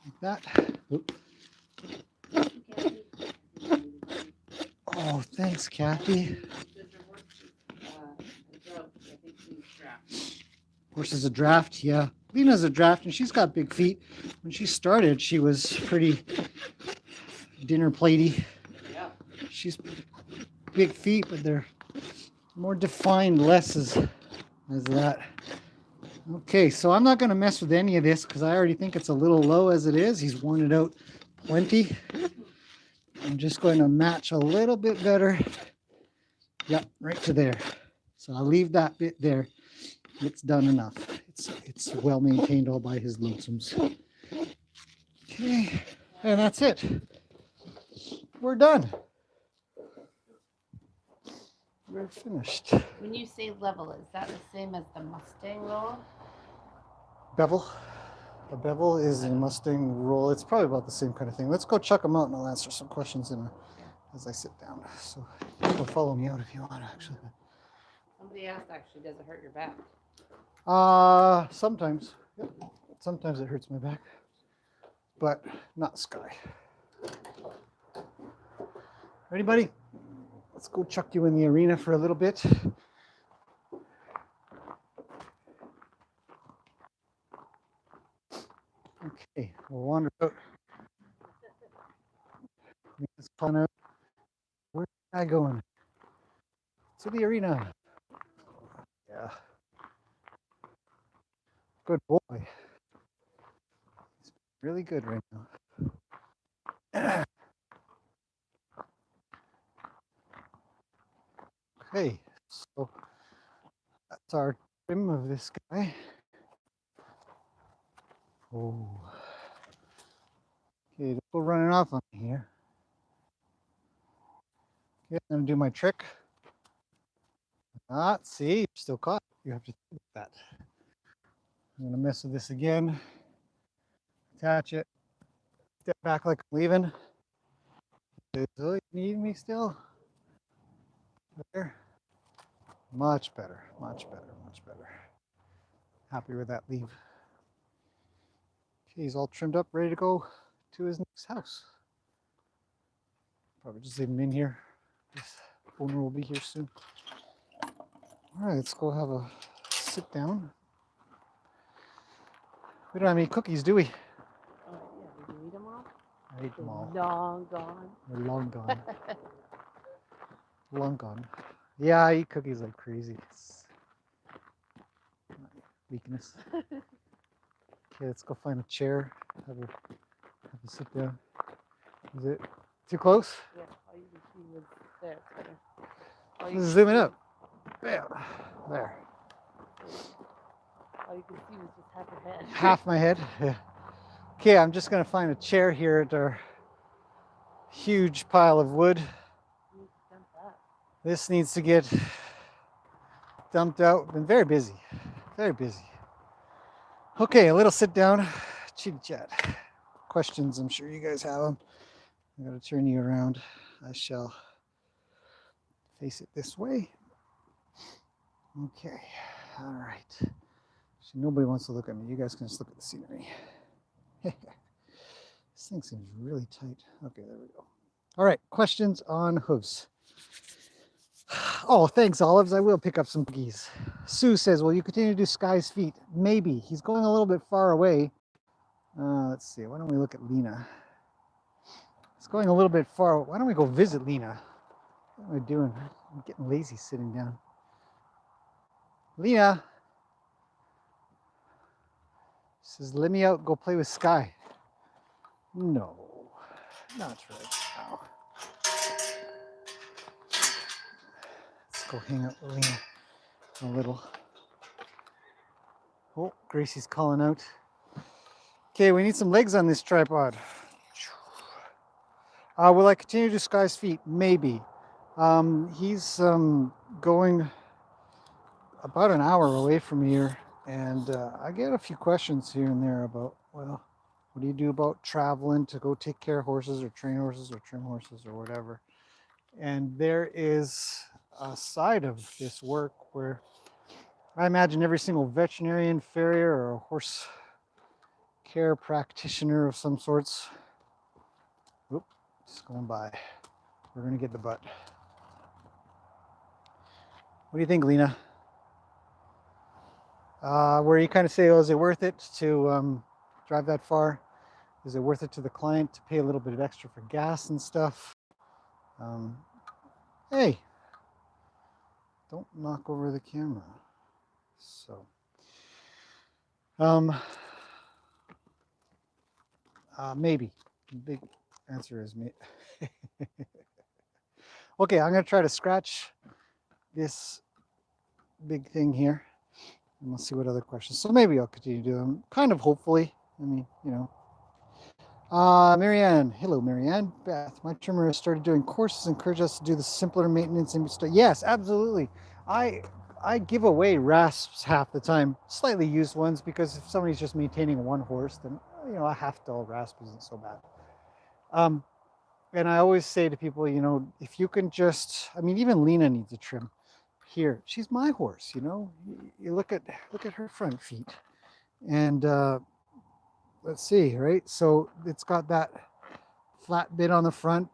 like that. Oop. Oh, thanks, Kathy. Horse is a draft, yeah. Lena's a draft, and she's got big feet. When she started, she was pretty dinner platey. Yeah. She's big feet, but they're more defined, less as that. Okay, so I'm not going to mess with any of this because I already think it's a little low as it is. He's worn it out plenty. I'm just going to match a little bit better. Yep, right to there. So I'll leave that bit there. It's done enough. It's well maintained all by his lonesomes. Okay, and that's it. We're done. We're finished. When you say level, is that the same as the Mustang roll? Bevel. A bevel is a Mustang roll. It's probably about the same kind of thing. Let's go check them out and I'll answer some questions as I sit down. So go follow me out if you want, actually. Somebody asked, actually, does it hurt your back? Sometimes. Yep. Sometimes it hurts my back, but not Sky. Ready, buddy? Let's go chuck you in the arena for a little bit. Okay, we'll wander out. Let's find out, where's the guy going? To the arena. Yeah. Good boy. He's really good right now. Okay, so that's our trim of this guy. Oh. Okay, don't go running off on me here. Okay, I'm gonna do my trick. See, you're still caught. You have to do that. I'm gonna mess with this again. Attach it. Step back like I'm leaving. Oh, you need me still? There. Much better, much better, much better. Happy with that leave. Okay, he's all trimmed up, ready to go to his next house. Probably just leave him in here. This owner will be here soon. All right, let's go have a sit down. We don't have any cookies, do we? Oh, yeah. Did you eat them all? I ate them all. Long gone. They're long gone. lunk on. Yeah, I eat cookies like crazy. It's my weakness. Okay, let's go find a chair. Have a sit down. Is it too close? Yeah, all you can see was there. It's better. All you Let's can zoom it see- up. Bam. There. All you can see was just half a head. Half my head. Yeah. Okay, I'm just gonna find a chair here at our huge pile of wood. You need to dump that. This needs to get dumped out. Been very busy. Very busy. Okay, a little sit down, chitty chat. Questions, I'm sure you guys have them. I'm going to turn you around. I shall face it this way. Okay, all right. So nobody wants to look at me. You guys can just look at the scenery. This thing seems really tight. Okay, there we go. All right, questions on hooves. Oh, thanks, Olives. I will pick up some cookies. Sue says, will you continue to do Sky's feet? Maybe. He's going a little bit far away. Let's see. Why don't we look at Lena? It's going a little bit far. Why don't we go visit Lena? What am I doing? I'm getting lazy sitting down. Lena says, let me out, go play with Sky. No, not right now. Let's go hang out with Lena a little. Oh, Gracie's calling out. Okay, we need some legs on this tripod. Will I continue to Sky's feet? Maybe. He's going about an hour away from here, and I get a few questions here and there about, well, what do you do about traveling to go take care of horses or train horses or trim horses or whatever? And there is a side of this work where I imagine every single veterinarian, farrier, or a horse care practitioner of some sorts. Oop, just going by. We're gonna get the butt. What do you think, Lena? Where you kind of say, oh, is it worth it to drive that far? Is it worth it to the client to pay a little bit of extra for gas and stuff? Hey, don't knock over the camera. So, maybe. The big answer is me. Okay, I'm gonna try to scratch this big thing here, and we'll see what other questions. So maybe I'll continue to do them, kind of hopefully. I mean, you know. Marianne, hello, Marianne. Beth, my trimmer has started doing courses, encourage us to do the simpler maintenance and stuff. Yes, absolutely. I give away rasps half the time, slightly used ones, because if somebody's just maintaining one horse, then you know, a half dull rasp isn't so bad. And I always say to people, you know, if you can just, I mean, even Lena needs a trim. Here, she's my horse, you know. You look at her front feet, and let's see, right? So it's got that flat bit on the front.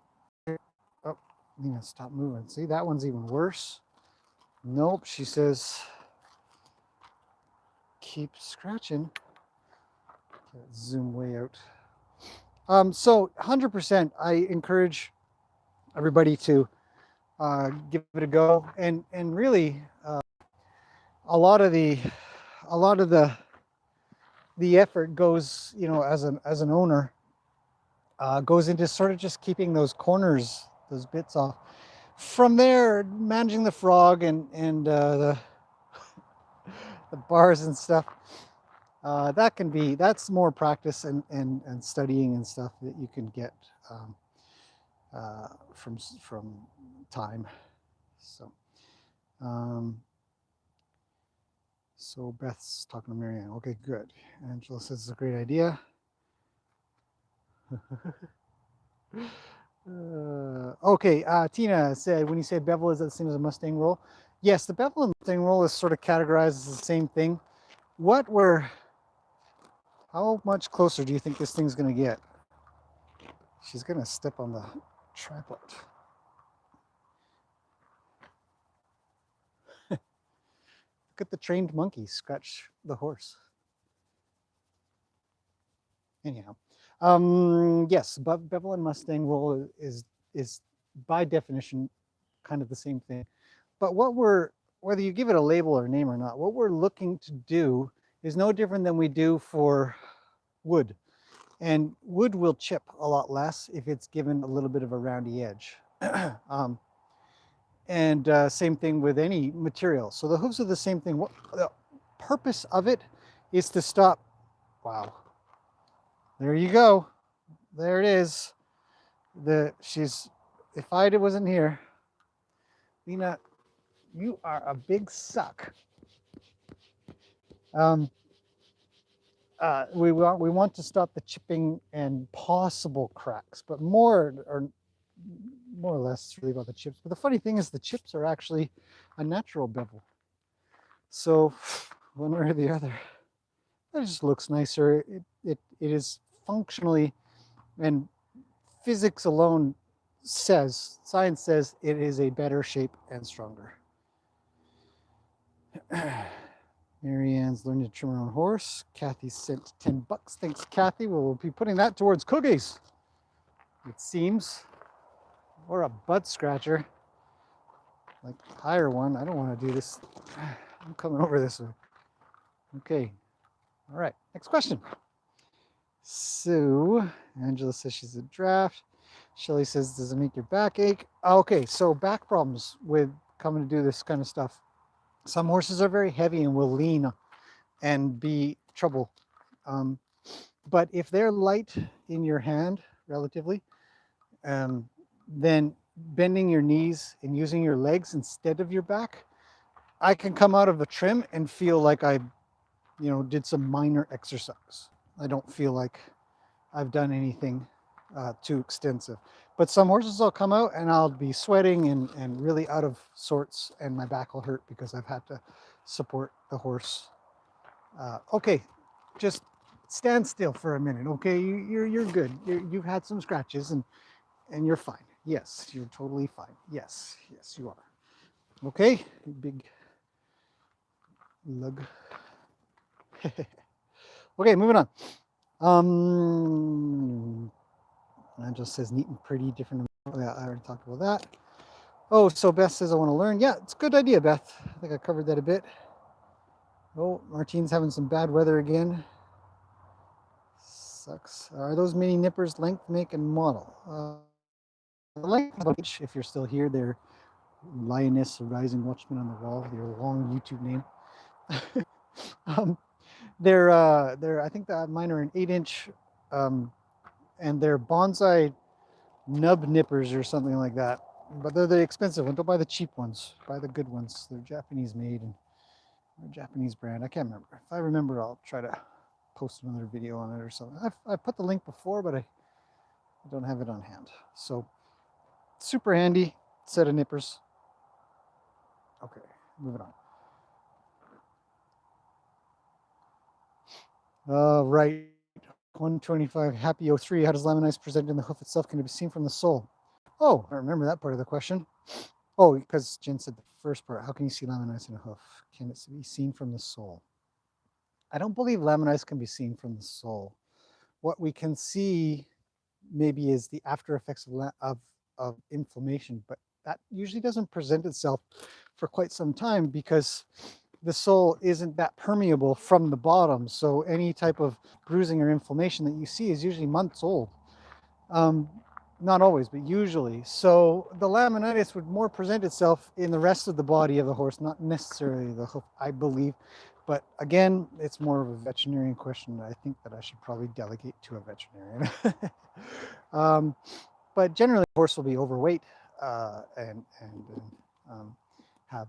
Oh, Lena, stop moving. See, that one's even worse. Nope, she says, keep scratching. Okay, zoom way out. So 100%, I encourage everybody to give it a go, and really a lot of the effort goes, you know, as an owner, goes into sort of just keeping those corners, those bits off. From there, managing the frog and the bars and stuff, that's more practice and studying and stuff that you can get from time. So so Beth's talking to Marianne. Okay, good. Angela says it's a great idea. Okay, Tina said, when you say bevel, is that the same as a Mustang roll? Yes, the bevel and Mustang roll is sort of categorized as the same thing. How much closer do you think this thing's going to get? She's going to step on the tripod. Look at the trained monkey scratch the horse. Anyhow, yes, but bevel and Mustang roll is by definition kind of the same thing. But whether you give it a label or name or not, what we're looking to do is no different than we do for wood. And wood will chip a lot less if it's given a little bit of a roundy edge. Same thing with any material. So the hooves are the same thing. What the purpose of it is to stop. Wow. There you go. There it is. If Ida wasn't here, Lena, you are a big suck. We want to stop the chipping and possible cracks, but more or less it's really about the chips. But the funny thing is the chips are actually a natural bevel. So one way or the other, it just looks nicer. It is functionally, and physics alone science says it is a better shape and stronger. Marianne's learning to trim her own horse. Kathy sent $10. Thanks, Kathy. We'll be putting that towards cookies, it seems. Or a butt scratcher. Like, hire one. I don't want to do this. I'm coming over this way. Okay. All right. Next question. So, Angela says she's a draft. Shelly says, does it make your back ache? Okay, so back problems with coming to do this kind of stuff. Some horses are very heavy and will lean and be trouble. But if they're light in your hand, relatively, then bending your knees and using your legs instead of your back, I can come out of the trim and feel like I, did some minor exercise. I don't feel like I've done anything too extensive. But some horses will come out and I'll be sweating and really out of sorts, and my back will hurt because I've had to support the horse. Okay, just stand still for a minute. Okay, you're good. You've had some scratches and you're fine. Yes, you're totally fine. Yes, you are. Okay, big lug. Okay, moving on. It just says neat and pretty, different. Oh, yeah, I already talked about that. Oh, so Beth says I want to learn. Yeah, it's a good idea, Beth. I think I covered that a bit. Oh, Martine's having some bad weather again. Sucks. Are those mini nippers length, make, and model? Length, if you're still here, they're Lioness, a Rising Watchman on the Wall, your long YouTube name. They're I think that mine are an 8-inch, and they're bonsai nub nippers or something like that. But they're the expensive ones. Don't buy the cheap ones. Buy the good ones. They're Japanese made and they're a Japanese brand. I can't remember. If I remember, I'll try to post another video on it or something. I've put the link before, but I don't have it on hand. So super handy set of nippers. Okay, moving on. Right. 125 Happy 03. How does Laminitis present in the hoof itself? Can it be seen from the sole? Oh, I remember that part of the question. Oh, because Jen said the first part. How can you see Laminitis in a hoof? Can it be seen from the sole? I don't believe Laminitis can be seen from the sole. What we can see maybe is the after effects of inflammation, but that usually doesn't present itself for quite some time because the sole isn't that permeable from the bottom. So any type of bruising or inflammation that you see is usually months old. Not always, but usually. So the laminitis would more present itself in the rest of the body of the horse, not necessarily the hoof, I believe. But again, it's more of a veterinarian question. I think that I should probably delegate to a veterinarian. But generally, the horse will be overweight and have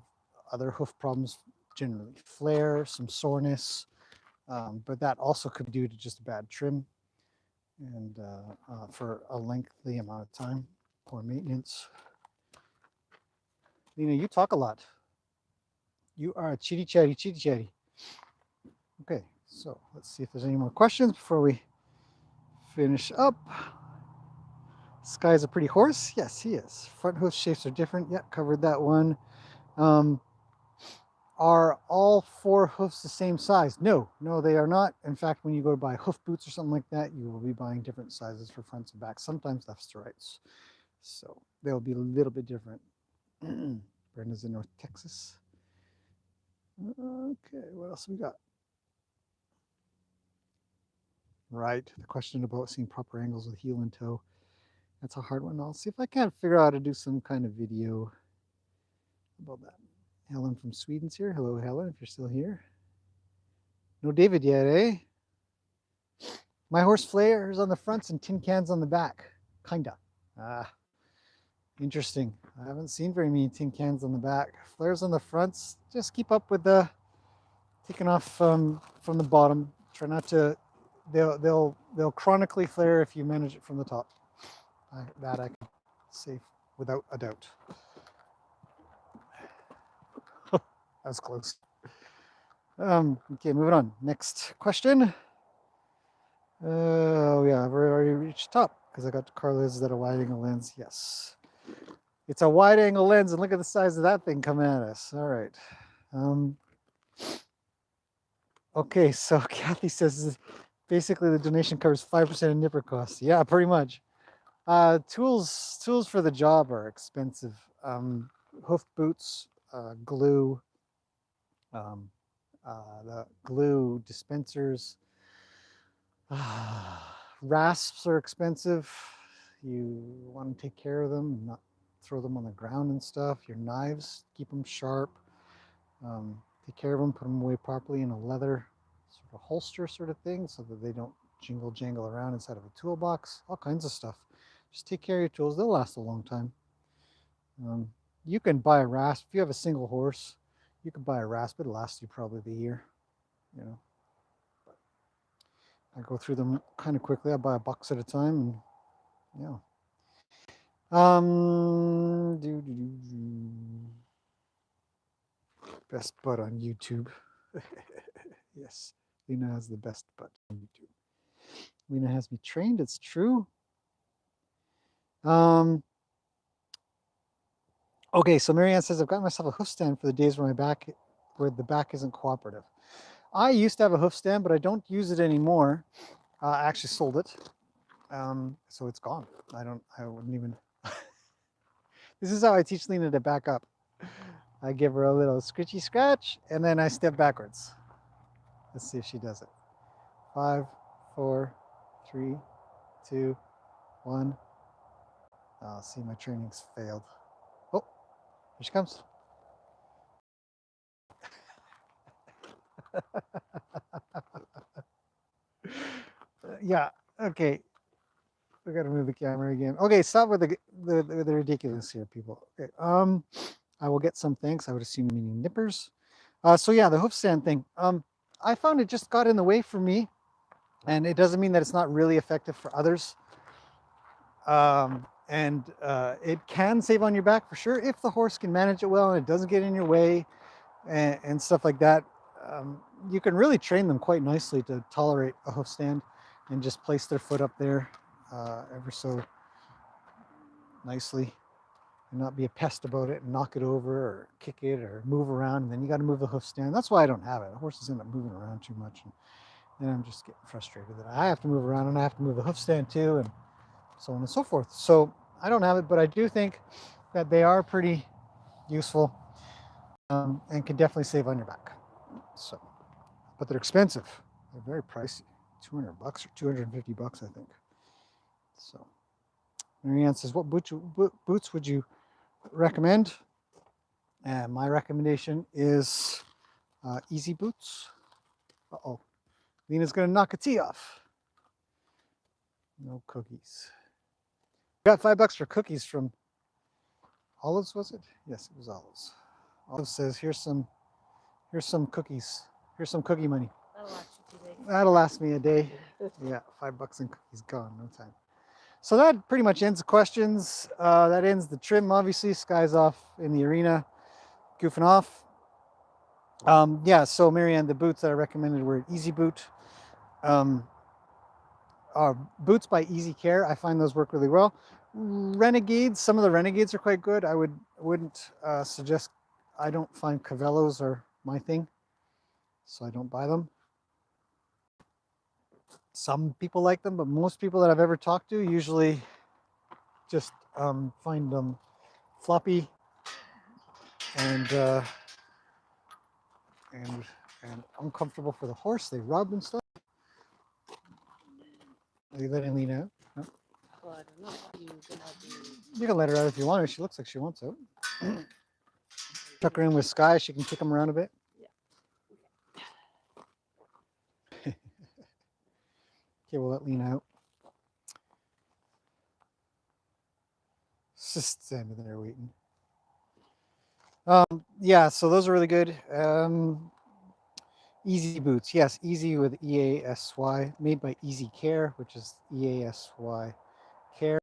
other hoof problems, generally flare, some soreness, but that also could be due to just a bad trim and for a lengthy amount of time, poor maintenance. Lena, you talk a lot. You are a chitty chatty. Okay, so let's see if there's any more questions before we finish up. Sky's a pretty horse. Yes, he is. Front hoof shapes are different. Yeah, covered that one. Are all 4 hoofs the same size? No, they are not. In fact, when you go to buy hoof boots or something like that, you will be buying different sizes for fronts and backs, sometimes lefts to rights. So they'll be a little bit different. Brenda's in North Texas. Okay, what else we got? Right, the question about seeing proper angles with heel and toe. That's a hard one. I'll see if I can't figure out how to do some kind of video about that. Helen from Sweden's here. Hello, Helen, if you're still here. No David yet, eh? My horse flares on the fronts and tin cans on the back. Kinda. Ah, interesting. I haven't seen very many tin cans on the back. Flares on the fronts. Just keep up with the taking off from the bottom. Try not to. They'll chronically flare if you manage it from the top. That I can say without a doubt. That was close. Okay, moving on. Next question. Oh yeah, I've already reached top because I got Carlos that a wide angle lens. Yes, it's a wide angle lens, and look at the size of that thing coming at us. All right. Okay, so Kathy says basically the donation covers 5% of nipper costs. Yeah, pretty much. Tools for the job are expensive. Hoof boots, glue, the glue dispensers. Rasps are expensive. You want to take care of them, not throw them on the ground and stuff. Your knives, keep them sharp. Take care of them, put them away properly in a leather sort of holster sort of thing so that they don't jangle around inside of a toolbox. All kinds of stuff. Just take care of your tools. They'll last a long time. You can buy a rasp. If you have a single horse, you can buy a rasp. It'll last you probably the year, you know. I go through them kind of quickly. I buy a box at a time, and yeah. Best butt on YouTube. Yes, Lena has the best butt on YouTube. Lena has me trained. It's true. Okay, so Marianne says I've got myself a hoof stand for the days where the back isn't cooperative. I used to have a hoof stand, but I don't use it anymore. I actually sold it, so it's gone. I wouldn't even. This is how I teach Lena to back up. I give her a little scritchy scratch, and then I step backwards. Let's see if she does it. 5, 4, 3, 2, 1. Oh, see, my training's failed. Oh, here she comes. Yeah, okay. We gotta move the camera again. Okay, stop with the ridiculous here, people. Okay, I will get some thanks. I would assume meaning nippers. So yeah, the hoof stand thing. I found it just got in the way for me, and it doesn't mean that it's not really effective for others. It can save on your back for sure if the horse can manage it well and it doesn't get in your way and stuff like that. You can really train them quite nicely to tolerate a hoof stand and just place their foot up there ever so nicely and not be a pest about it and knock it over or kick it or move around. And then you got to move the hoof stand. That's why I don't have it. The horses end up moving around too much. And then I'm just getting frustrated that I have to move around and I have to move the hoof stand too, and so on and so forth. So I don't have it, but I do think that they are pretty useful and can definitely save on your back. So, but they're expensive. They're very pricey. $200 or $250, I think. So, Marianne says, "What boots would you recommend?" And my recommendation is easy boots. Uh-oh, Lena's gonna knock a tee off. No cookies. Got $5 for cookies from Olives, was it? Yes, it was Olives. Olives says, here's some cookies. Here's some cookie money. That'll last me a day. Yeah, $5 and cookies gone, no time. So that pretty much ends the questions. That ends the trim, obviously. Sky's off in the arena, goofing off. Yeah, so Marianne, the boots that I recommended were Easy Boot. Boots by Easy Care. I find those work really well. Renegades, some of the Renegades are quite good. I wouldn't suggest. I don't find Cavellos are my thing, so I don't buy them. Some people like them, but most people that I've ever talked to usually just find them floppy and uncomfortable for the horse. They rub and stuff. Are you letting Lena out? No? Well, I don't know. You gonna be You can let her out if you want her. She looks like she wants out. Tuck her in with Sky. She can kick him around a bit. Okay, we'll let Lena out. Just standing there waiting. Yeah, so those are really good. Easy boots. Yes, easy with EASY. Made by Easy Care, which is EASY Care.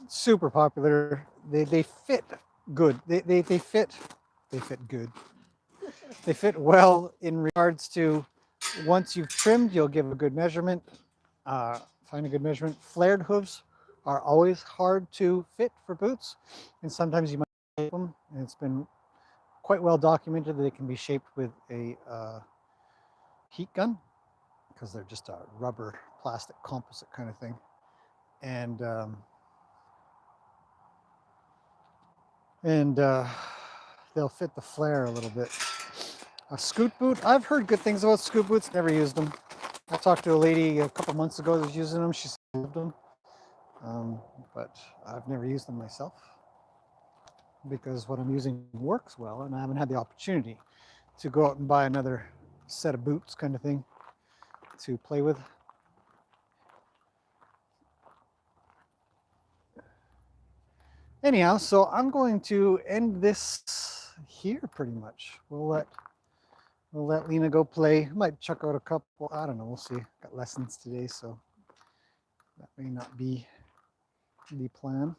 Super popular. They fit good. They fit good. They fit well in regards to once you've trimmed, you'll give a good measurement. Find a good measurement. Flared hooves are always hard to fit for boots, and sometimes you might shape them. And it's been quite well documented that they can be shaped with a heat gun because they're just a rubber plastic composite kind of thing, and they'll fit the flare a little bit. A scoot boot, I've heard good things about scoot boots, never used them. I talked to a lady a couple months ago that was using them. She loved them, but I've never used them myself because what I'm using works well, and I haven't had the opportunity to go out and buy another set of boots kind of thing to play with. Anyhow, so I'm going to end this here pretty much. We'll let Lena go play. Might chuck out a couple, I don't know, we'll see. Got lessons today, so that may not be the plan.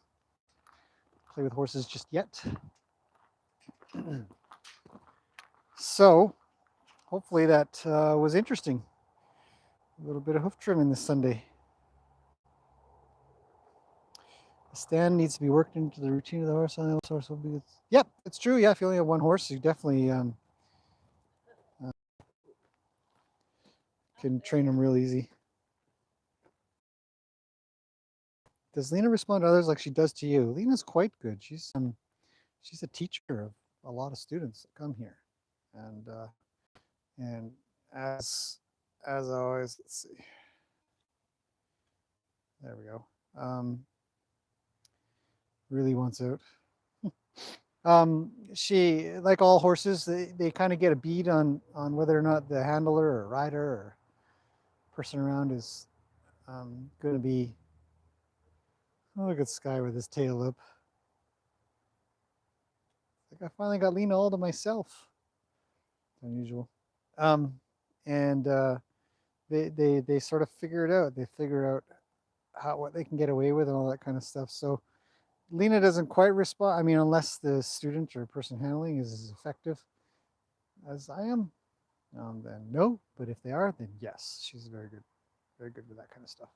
Play with horses just yet. So hopefully that was interesting. A little bit of hoof trimming this Sunday. The stand needs to be worked into the routine of the horse. Horse will be. Yep, it's true. Yeah, if you only have one horse, you definitely can train them real easy. Does Lena respond to others like she does to you? Lena's quite good. She's a teacher of a lot of students that come here, and as always, let's see. There we go. Really wants out. She, like all horses, they kind of get a bead on whether or not the handler or rider or person around is going to be. Oh, look at Sky with his tail up. Like I finally got Lena all to myself. It's unusual. And they sort of figure it out. They figure out what they can get away with and all that kind of stuff. So Lena doesn't quite respond. I mean, unless the student or person handling is as effective as I am, then no. But if they are, then yes. She's very good with that kind of stuff.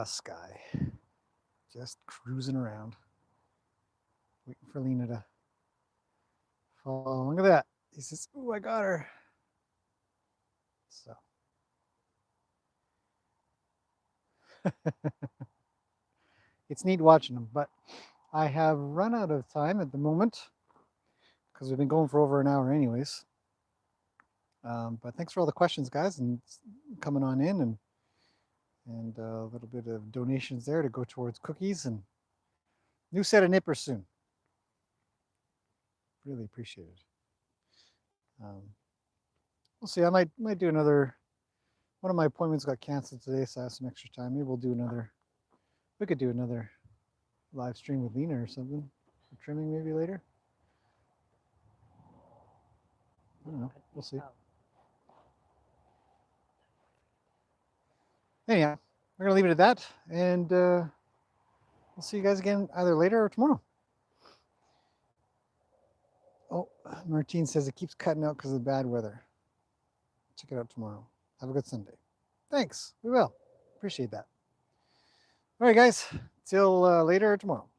Sky, just cruising around, waiting for Lena to fall. Look at that. He says, "Ooh, I got her." So. It's neat watching them, but I have run out of time at the moment because we've been going for over an hour anyways. But thanks for all the questions, guys, and coming on in, and a little bit of donations there to go towards cookies and new set of nippers soon. Really appreciate it. We'll see. I might do another. One of my appointments got canceled today, so I have some extra time. Maybe we'll do another. We could do another live stream with Lena or something. For trimming maybe later. I don't know. We'll see. Anyhow, we're going to leave it at that. And we'll see you guys again either later or tomorrow. Oh, Martine says it keeps cutting out because of the bad weather. Check it out tomorrow. Have a good Sunday. Thanks. We will. Appreciate that. All right, guys. Till later or tomorrow.